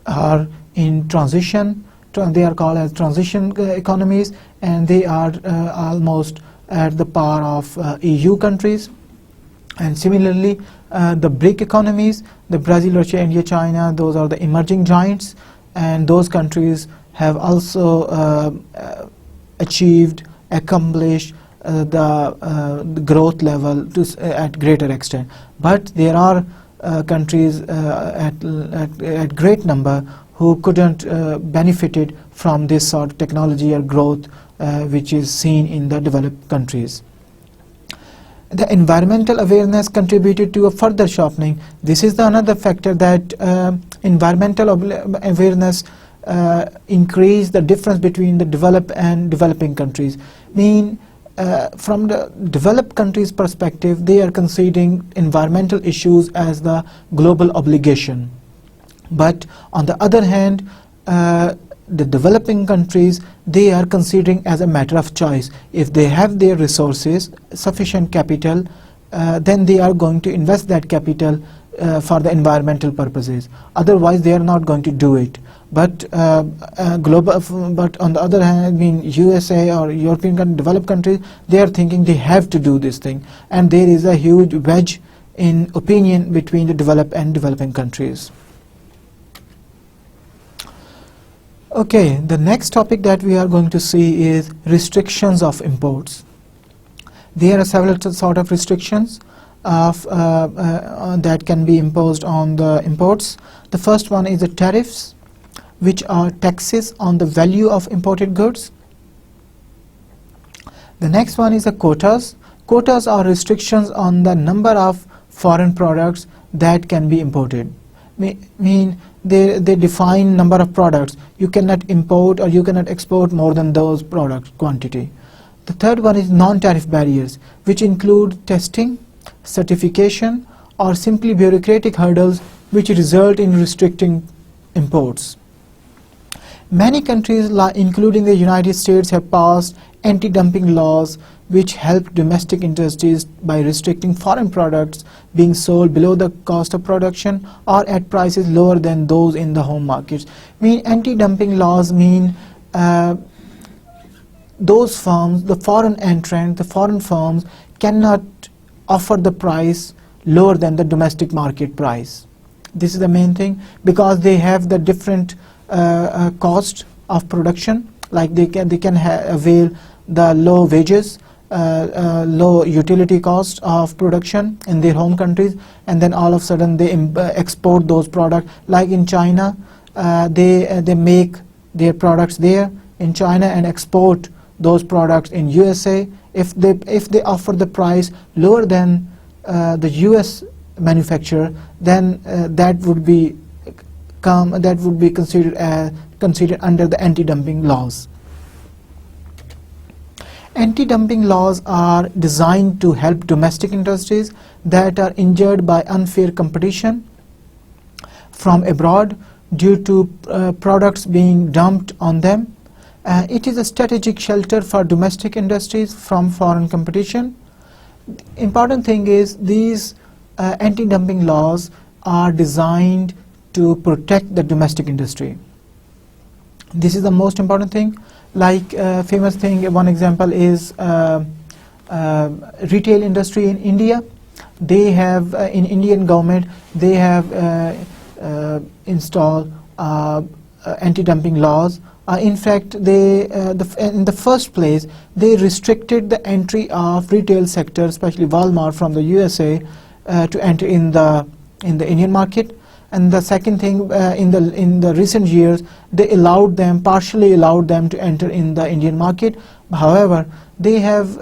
are in transition. They are called as transition economies, and they are almost at the par of EU countries. And similarly, the BRIC economies, the Brazil, Russia, India, China, those are the emerging giants, and those countries have also accomplished the growth level at greater extent. But there are countries at great number who couldn't benefited from this sort of technology or growth which is seen in the developed countries. The environmental awareness contributed to a further sharpening. This is another factor, that environmental awareness increased the difference between the developed and developing countries. From the developed countries' perspective, they are considering environmental issues as the global obligation. But on the other hand, the developing countries, they are considering as a matter of choice. If they have their resources, sufficient capital, then they are going to invest that capital for the environmental purposes. Otherwise, they are not going to do it. But but on the other hand, I mean, USA or European developed countries, they are thinking they have to do this thing, and there is a huge wedge in opinion between the developed and developing countries. Okay, the next topic that we are going to see is restrictions of imports. There are several sort of restrictions that can be imposed on the imports. The first one is the tariffs, which are taxes on the value of imported goods. The next one is the quotas. Quotas are restrictions on the number of foreign products that can be imported. Mean they define number of products. You cannot import or you cannot export more than those products quantity. The third one is non-tariff barriers, which include testing, certification, or simply bureaucratic hurdles which result in restricting imports. Many countries, including the United States, have passed anti-dumping laws which help domestic industries by restricting foreign products being sold below the cost of production or at prices lower than those in the home markets. Anti-dumping laws mean those firms, the foreign entrant, the foreign firms cannot offer the price lower than the domestic market price. This is the main thing, because they have the different cost of production. Like they can avail the low wages, low utility cost of production in their home countries, and then all of a sudden they export those products. Like in China, they make their products there in China and export those products in USA. If they offer the price lower than the US manufacturer, then that would be considered under the anti-dumping laws. Anti-dumping laws are designed to help domestic industries that are injured by unfair competition from abroad due to products being dumped on them. It is a strategic shelter for domestic industries from foreign competition. Important thing is these anti-dumping laws are designed to protect the domestic industry. This is the most important thing. Like famous thing, one example is retail industry in India. They have in Indian government, they have installed anti-dumping laws. In fact, in the first place, they restricted the entry of retail sector, especially Walmart from the USA, to enter in the Indian market. And the second thing, in the recent years, they partially allowed them to enter in the Indian market. However, they have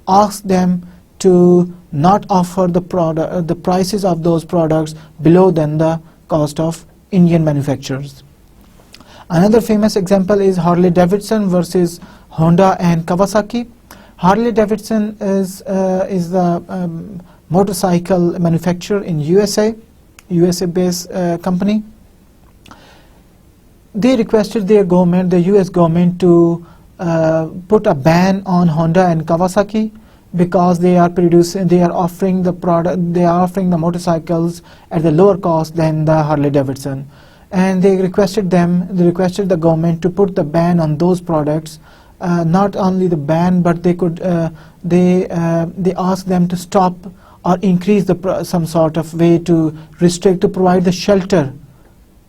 asked them to not offer the prices of those products below than the cost of Indian manufacturers. Another famous example is Harley-Davidson versus Honda and Kawasaki. Harley-Davidson is the motorcycle manufacturer in USA-based company. They requested their government, the US government, to put a ban on Honda and Kawasaki because they are offering the motorcycles at the lower cost than the Harley-Davidson, and they requested the government to put the ban on those products. Not only the ban, but they asked them to stop or increase some sort of way to restrict, to provide the shelter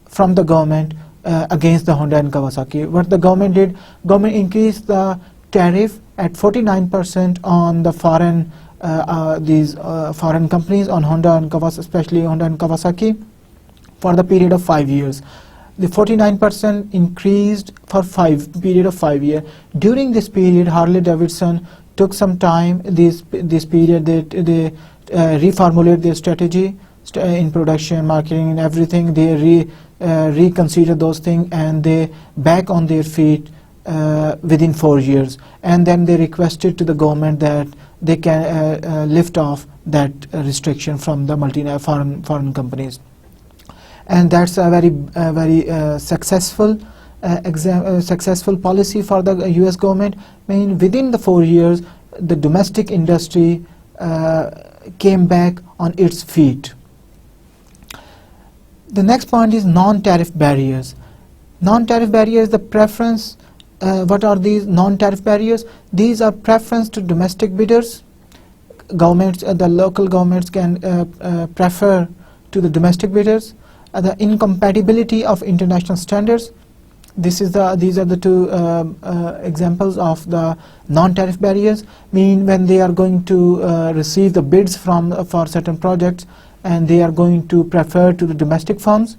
from the government against the Honda and Kawasaki. What the government did, government increased the tariff at 49% on the foreign foreign companies on Honda and Kawasaki, especially Honda and Kawasaki, for the period of 5 years. The 49% increased for period of 5 years. During this period, Harley-Davidson took some time. This period they reformulate their strategy in production, marketing, and everything. They reconsider those things, and they back on their feet within 4 years. And then they requested to the government that they can lift off that restriction from the foreign companies. And that's a very successful policy for the US government. I mean, within the 4 years, the domestic industry came back on its feet. The next point is non-tariff barriers. Non-tariff barriers, the preference. What are these non-tariff barriers? These are preference to domestic bidders. Governments, the local governments can prefer to the domestic bidders. The incompatibility of international standards. These are the two examples of the non-tariff barriers. Mean when they are going to receive the bids for certain projects, and they are going to prefer to the domestic firms,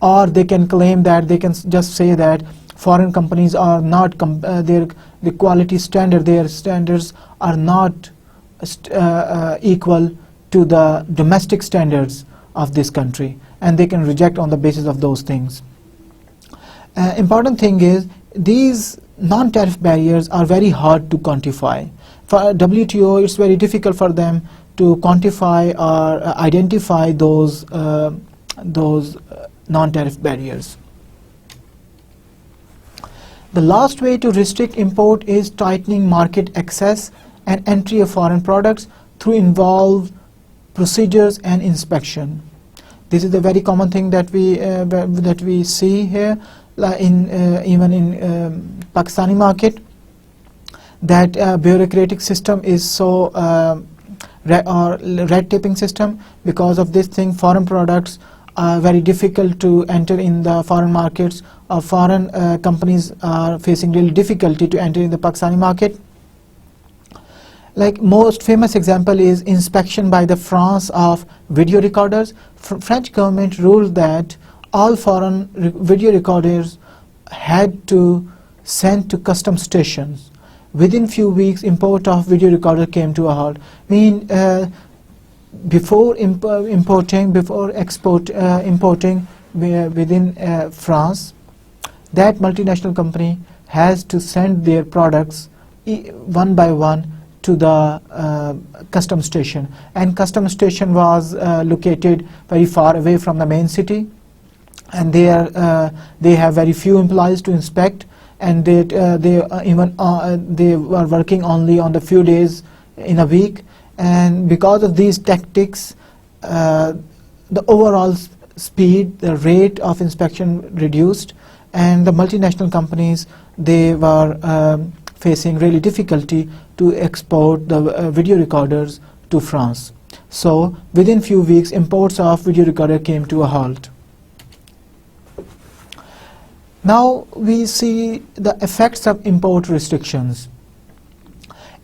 or they can claim that they can just say that foreign companies are not the quality standard, their standards are not equal to the domestic standards of this country, and they can reject on the basis of those things. Important thing is these non-tariff barriers are very hard to quantify. For WTO, it's very difficult for them to quantify or identify those non-tariff barriers. The last way to restrict import is tightening market access and entry of foreign products through involved procedures and inspection. This is a very common thing that we see here, even in Pakistani market, that bureaucratic system is so red taping system. Because of this thing, foreign products are very difficult to enter in the foreign markets, or foreign companies are facing real difficulty to enter in the Pakistani market. Like most famous example is inspection by the France of video recorders. French government ruled that all foreign video recorders had to send to custom stations. Within few weeks, import of video recorder came to a halt. Before importing within France, that multinational company has to send their products one by one to the custom station, and custom station was located very far away from the main city, and they have very few employees to inspect, and they were working only on the few days in a week. And because of these tactics, the overall speed, the rate of inspection reduced, and the multinational companies, they were facing really difficulty to export the video recorders to France. So within few weeks, imports of video recorder came to a halt. Now we see the effects of import restrictions.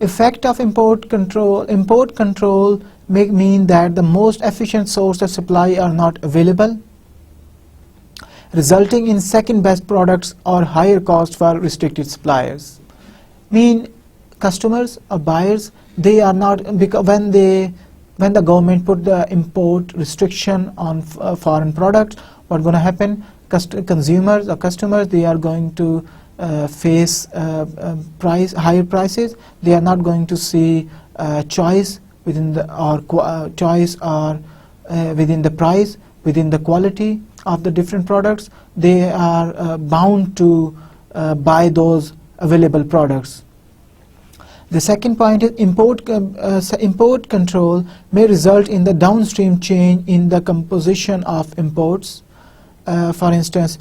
Effect of import control. Import control may mean that the most efficient source of supply are not available, resulting in second best products or higher cost for restricted suppliers. Mean customers or buyers, they are not, because when the government put the import restriction on foreign products, what's going to happen? Consumers or customers, they are going to face higher prices. They are not going to see choice within the within the price, within the quality of the different products. They are bound to buy those available products. The second point is import control may result in the downstream change in the composition of imports. For instance,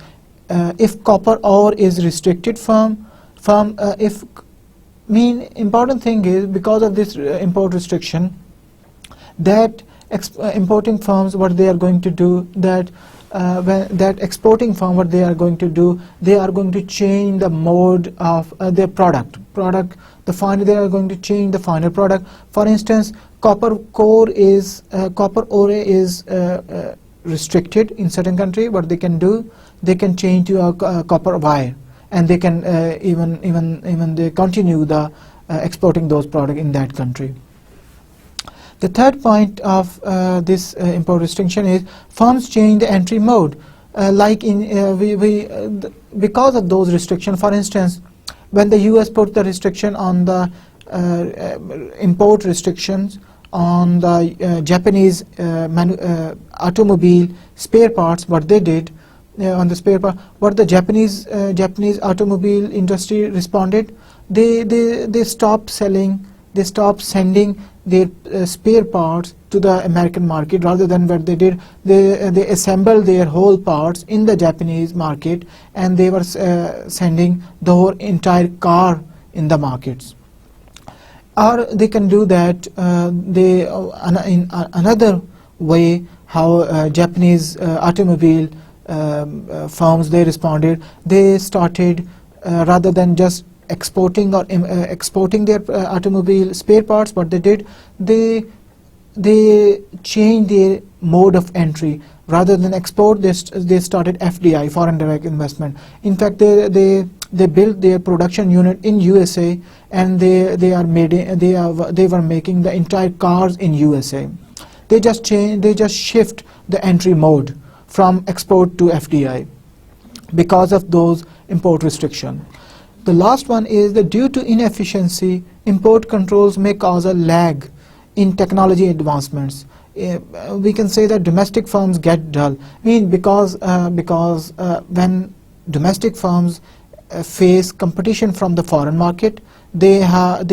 if copper ore is restricted important thing is, because of this import restriction, that importing firms, what they are going to do, that exporting firm, what they are going to do, they are going to change the mode of their product. They are going to change the final product. For instance, copper ore is restricted in certain country. What they can do, they can change to a copper wire, and they can even they continue the exporting those products in that country. The third point of this import restriction is firms change the entry mode. Because of those restrictions, for instance, when the US put the restriction on the import restrictions on the Japanese automobile spare parts, what they did on the spare part, what the Japanese automobile industry responded, they stopped selling, they stopped sending their spare parts to the American market. Rather than what they did, they assembled their whole parts in the Japanese market, and they were sending the whole entire car in the markets. Or they can do that in another way, how Japanese automobile firms, they responded. They started, rather than just exporting or exporting their automobile spare parts, what they did, they changed their mode of entry. Rather than export, they started FDI, foreign direct investment. In fact, they built their production unit in USA, and they were making the entire cars in USA. They just shift the entry mode from export to FDI because of those import restrictions. The last one is that due to inefficiency, import controls may cause a lag in technology advancements. We can say that domestic firms get dull. Because when domestic firms face competition from the foreign market, they have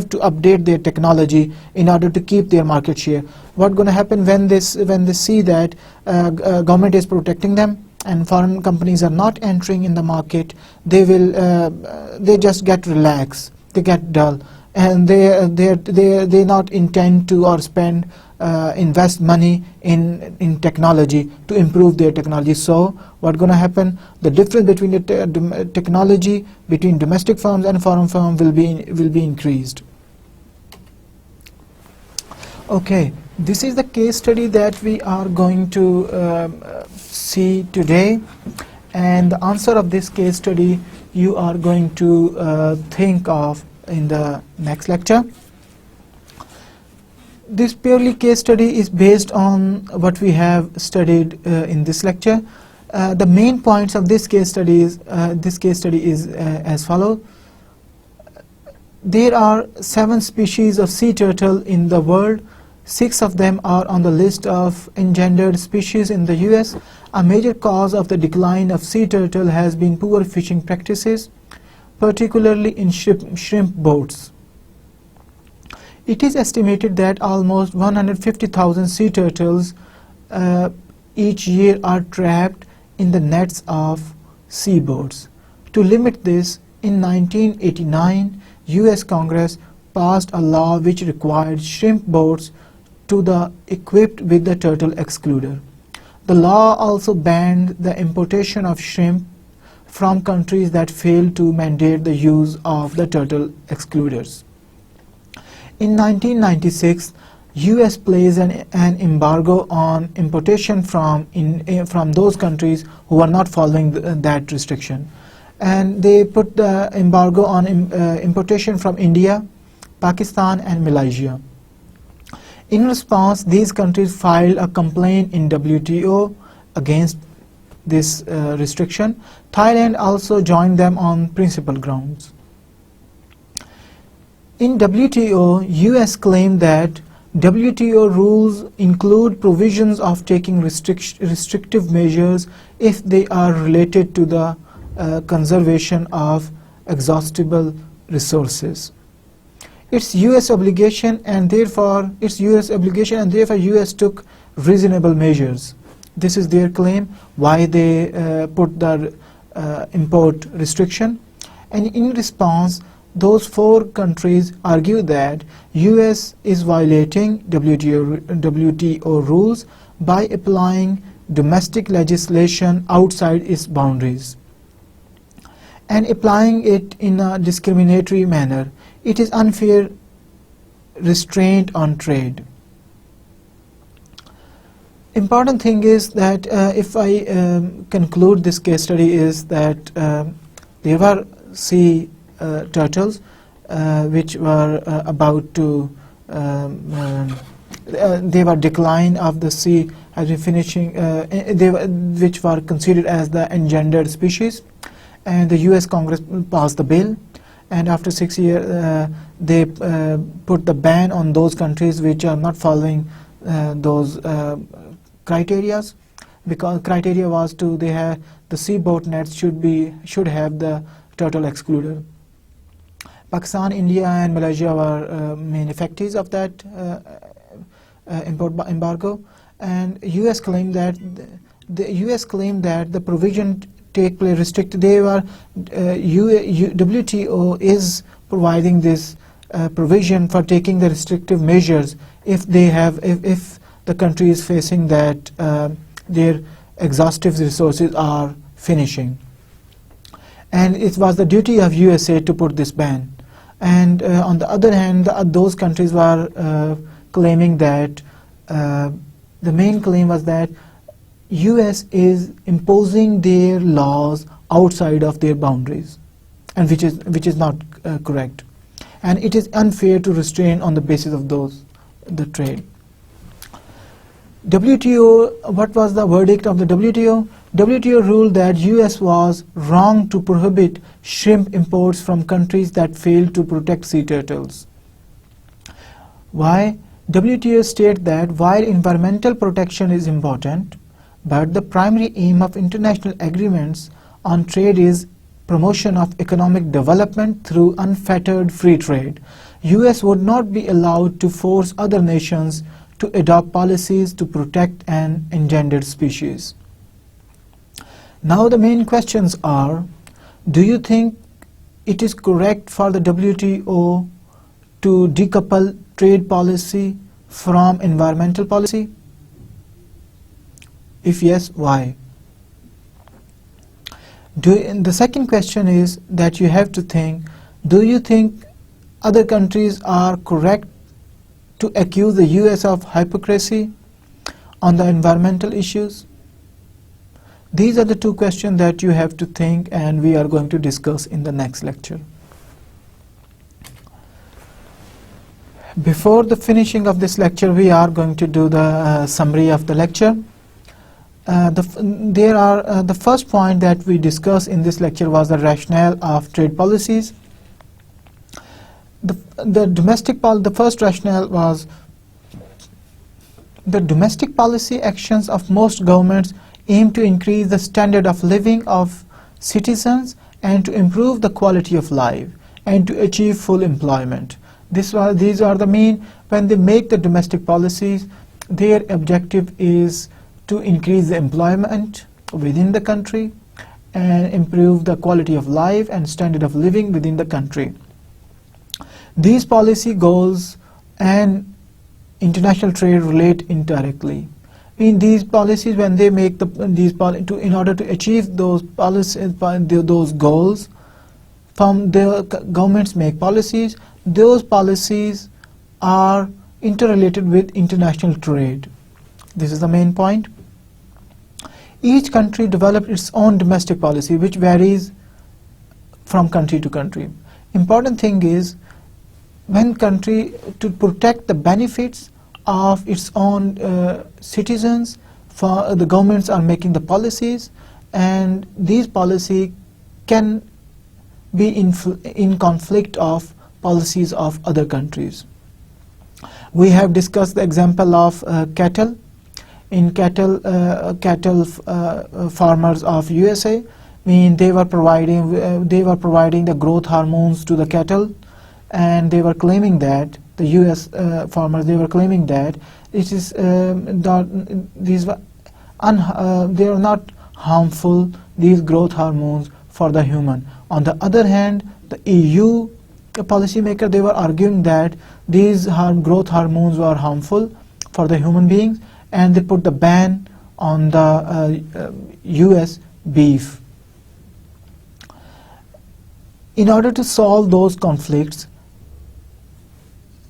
to update their technology in order to keep their market share. What's going to happen when they see that government is protecting them and foreign companies are not entering in the market, they just get relaxed, they get dull, and they not intend to or spend invest money in technology to improve their technology. So what's going to happen? The difference between the technology between domestic firms and foreign firms will be increased. Okay, this is the case study that we are going to see today, and the answer of this case study you are going to think of in the next lecture. This purely case study is based on what we have studied in this lecture. The main points of this case study is as follows. There are 7 species of sea turtle in the world. 6 of them are on the list of endangered species in the US. A major cause of the decline of sea turtle has been poor fishing practices, particularly in shrimp boats. It is estimated that almost 150,000 sea turtles each year are trapped in the nets of sea boats. To limit this, in 1989, US Congress passed a law which required shrimp boats to be equipped with the turtle excluder. The law also banned the importation of shrimp from countries that failed to mandate the use of the turtle excluders. In 1996, US placed an embargo on importation from those countries who are not following that restriction. And they put the embargo on importation from India, Pakistan and Malaysia. In response, these countries filed a complaint in WTO against this restriction. Thailand also joined them on principal grounds. In WTO, US claimed that WTO rules include provisions of taking restrictive measures if they are related to the conservation of exhaustible resources. It's US obligation, and therefore US took reasonable measures. This is their claim why they put the import restriction. And in response, those 4 countries argue that US is violating WTO rules by applying domestic legislation outside its boundaries and applying it in a discriminatory manner. It is unfair restraint on trade. Important thing is that if I conclude this case study is that there were sea turtles which were about to they were decline of the sea has been finishing which were considered as the endangered species, and the US Congress passed the bill, and after 6 years they put the ban on those countries which are not following those criterias, because criteria was to the sea boat nets should have the turtle excluder. Pakistan, India and Malaysia were main effectees of that import embargo, and US claimed that the provision take place restricted. They were WTO is providing this provision for taking the restrictive measures if the country is facing that their exhaustive resources are finishing. And it was the duty of USA to put this ban. And on the other hand, those countries were claiming that the main claim was that US is imposing their laws outside of their boundaries, and which is not correct. And it is unfair to restrain on the basis of the trade. WTO, what was the verdict of the WTO? WTO ruled that US was wrong to prohibit shrimp imports from countries that failed to protect sea turtles. Why? WTO stated that while environmental protection is important, but the primary aim of international agreements on trade is promotion of economic development through unfettered free trade. US would not be allowed to force other nations to adopt policies to protect an endangered species. Now the main questions are, do you think it is correct for the WTO to decouple trade policy from environmental policy? If yes, why? The second question is that you have to think, do you think other countries are correct to accuse the US of hypocrisy on the environmental issues? These are the two questions that you have to think, and we are going to discuss in the next lecture. Before the finishing of this lecture, we are going to do the summary of the lecture. The first point that we discussed in this lecture was the rationale of trade policies. The first rationale was the domestic policy actions of most governments aim to increase the standard of living of citizens and to improve the quality of life and to achieve full employment. These are the main, when they make the domestic policies, their objective is to increase the employment within the country and improve the quality of life and standard of living within the country. These policy goals and international trade relate indirectly. In these policies, when they make in order to achieve those policies, those goals, from the governments make policies. Those policies are interrelated with international trade. This is the main point. Each country develops its own domestic policy, which varies from country to country. Important thing is, when country to protect the benefits of its own citizens, for the governments are making the policies, and these policies can be in conflict of policies of other countries. We have discussed the example of cattle. In cattle farmers of USA, they were providing the growth hormones to the cattle, and they were claiming that the US farmers, they were claiming that it is they are not harmful, these growth hormones, for the human. On the other hand, the EU policymaker, they were arguing that these growth hormones were harmful for the human beings, and they put the ban on the US beef. In order to solve those conflicts,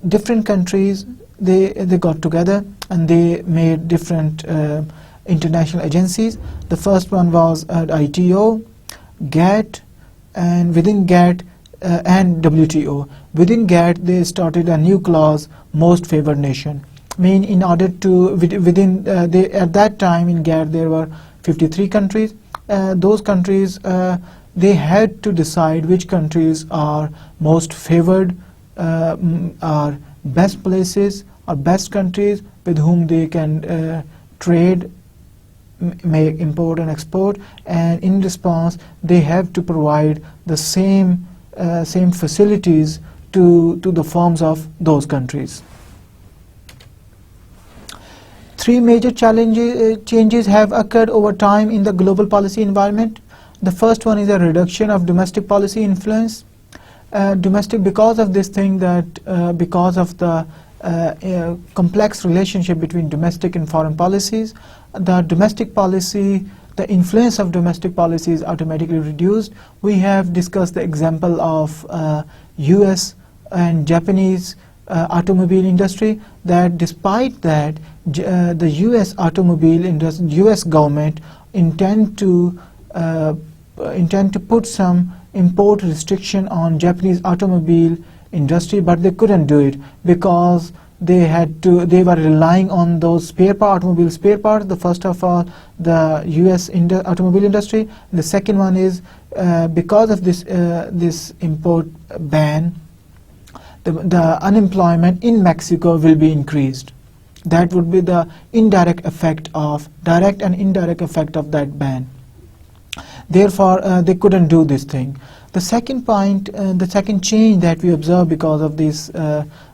different countries, they got together and they made different international agencies. The first one was ITO, GATT, and within GATT and WTO. Within GATT, they started a new clause, most favored nation. In order to at that time in GATT there were 53 countries. Those countries, they had to decide which countries are most favored, are best places or best countries with whom they can trade, make import and export, and in response they have to provide the same same facilities to the firms of those countries. Three major changes have occurred over time in the global policy environment. The first one is a reduction of domestic policy influence. Because of this thing, that because of the complex relationship between domestic and foreign policies, the domestic policy, the influence of domestic policy is automatically reduced. We have discussed the example of US and Japanese automobile industry, that despite that the US automobile industry, US government intend to put some import restriction on Japanese automobile industry, but they couldn't do it because they were relying on those automobile spare parts. The first of all, the US automobile industry. The second one is because of this import ban, the unemployment in Mexico will be increased. That would be the direct and indirect effect of that ban. Therefore, they couldn't do this thing. The second point, the second change that we observe because of this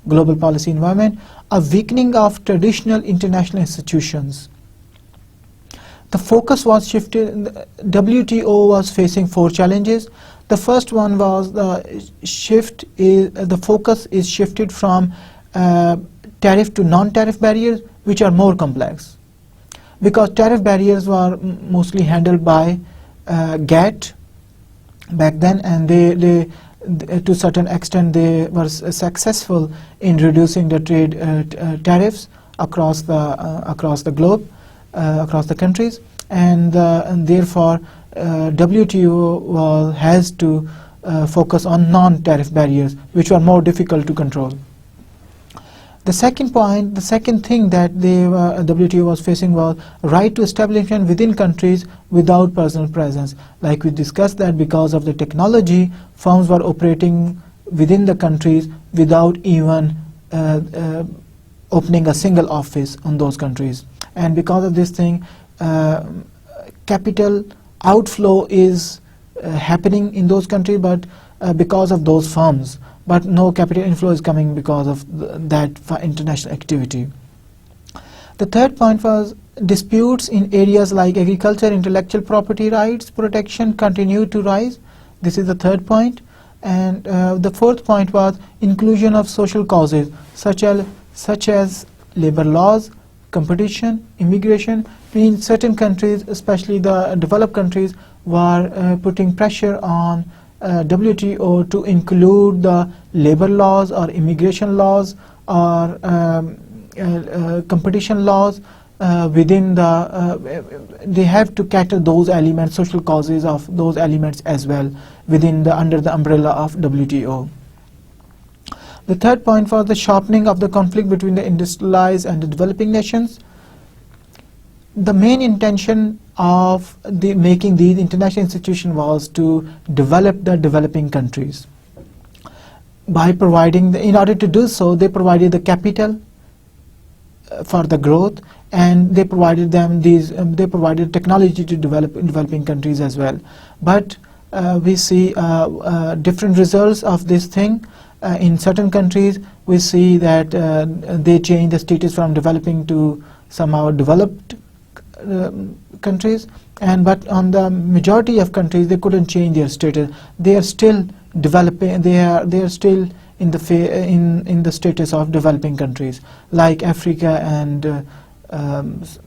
global policy environment, a weakening of traditional international institutions. The focus was shifted. WTO was facing four challenges. The first one was the focus is shifted from tariff to non-tariff barriers, which are more complex, because tariff barriers were mostly handled by GATT back then, and they to a certain extent they were successful in reducing the trade tariffs across the globe, across the countries, and therefore WTO has to focus on non-tariff barriers, which were more difficult to control. The second point, the second thing that WTO was facing was right to establishment within countries without personal presence. Like we discussed, that because of the technology, firms were operating within the countries without even opening a single office on those countries. And because of this thing, capital outflow is happening in those countries, but because of those firms. But no capital inflow is coming because of that international activity. The third point was disputes in areas like agriculture, intellectual property rights protection continue to rise. This is the third point. And the fourth point was inclusion of social causes such as labor laws, competition, immigration. In certain countries, especially the developed countries, were putting pressure on WTO to include the labor laws or immigration laws or competition laws within they have to cater those elements, social causes of those elements as well under the umbrella of WTO. The third point was the sharpening of the conflict between the industrialized and the developing nations. The main intention of making these international institutions was to develop the developing countries. By providing, in order to do so, they provided the capital for the growth, and they provided they provided technology to develop in developing countries as well. But we see different results of this thing. In certain countries, we see that they change the status from developing to somehow developed countries, but on the majority of countries they couldn't change their status. They are still developing. They are still in the status of developing countries, like Africa and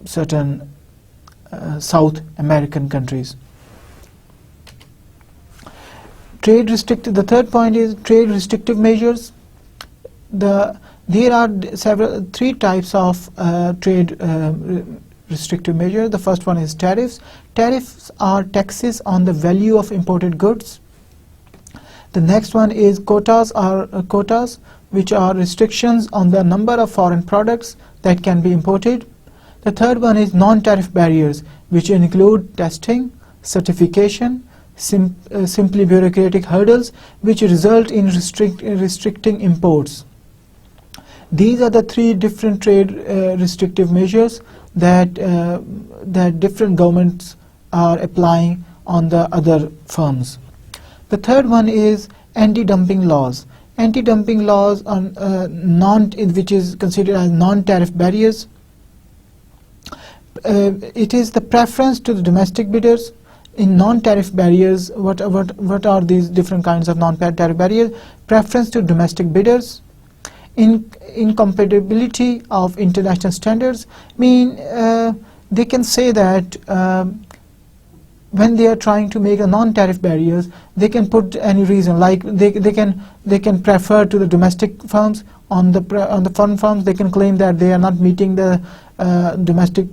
certain South American countries. The third point is trade restrictive measures. There are three types of trade restrictive measures. The first one is tariffs. Tariffs are taxes on the value of imported goods. The next one is quotas, which are restrictions on the number of foreign products that can be imported. The third one is non-tariff barriers, which include testing, certification, simply bureaucratic hurdles, which result in restricting imports. These are the three different trade restrictive measures that different governments are applying on the other firms. The third one is Anti-dumping laws. Anti-dumping laws on which is considered as non-tariff barriers. It is the preference to the domestic bidders. In non-tariff barriers, what are these different kinds of non-tariff barriers? Preference to domestic bidders. Incompatibility of international standards. They can say that when they are trying to make a non-tariff barriers, they can put any reason, like they can prefer to the domestic firms. On the foreign firms, they can claim that they are not meeting the domestic,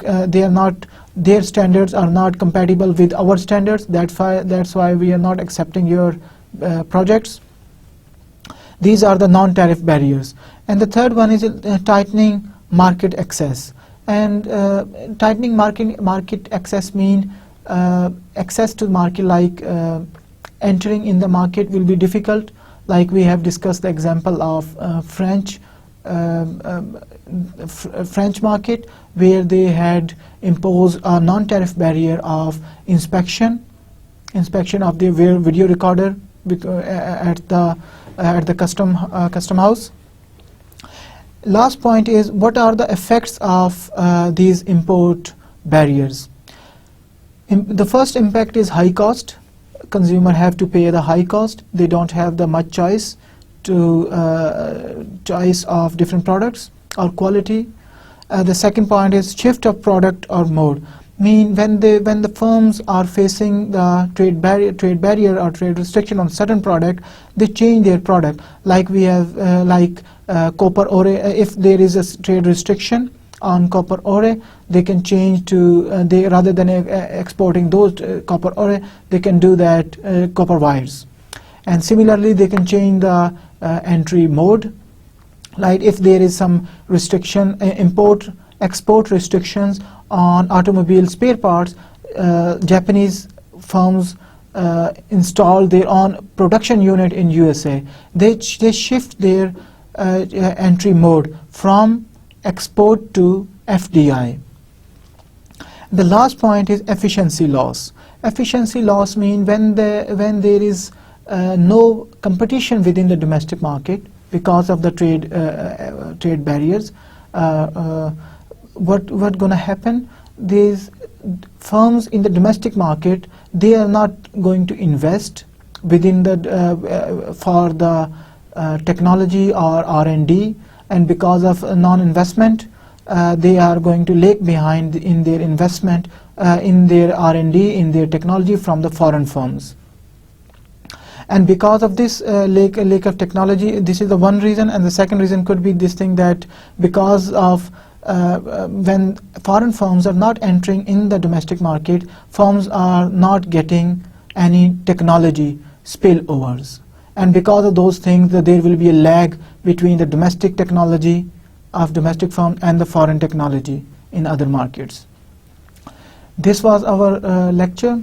their standards are not compatible with our standards. That's why we are not accepting your projects. These are the non-tariff barriers. And the third one is tightening market access. And tightening market access mean access to the market, like entering in the market will be difficult. Like we have discussed the example of French market, where they had imposed a non-tariff barrier of inspection of their video recorder at the custom house. Last point is, what are the effects of these import barriers? The first impact is high cost. Consumer have to pay the high cost. They don't have the much choice of different products or quality. The second point is shift of product or mode. When the firms are facing the trade barrier or trade restriction on certain product, they change their product. Like we have copper ore. If there is a trade restriction on copper ore, they can change to rather than exporting those copper ore, they can do that copper wires. And similarly, they can change the entry mode. Like if there is some restriction, export restrictions on automobile spare parts, Japanese firms install their own production unit in USA. They shift their entry mode from export to FDI. The last point is efficiency loss. Efficiency loss mean when there is no competition within the domestic market because of the trade barriers. What gonna happen? These firms in the domestic market, they are not going to invest within the for the technology or R&D, and because of non-investment, they are going to lag behind in their investment, in their R&D, in their technology from the foreign firms. And because of this lack of technology, this is the one reason. And the second reason could be this thing, that because of when foreign firms are not entering in the domestic market, firms are not getting any technology spillovers. And because of those things, there will be a lag between the domestic technology of domestic firm and the foreign technology in other markets. This was our lecture.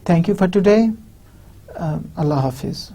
Thank you for today. Allah Hafiz.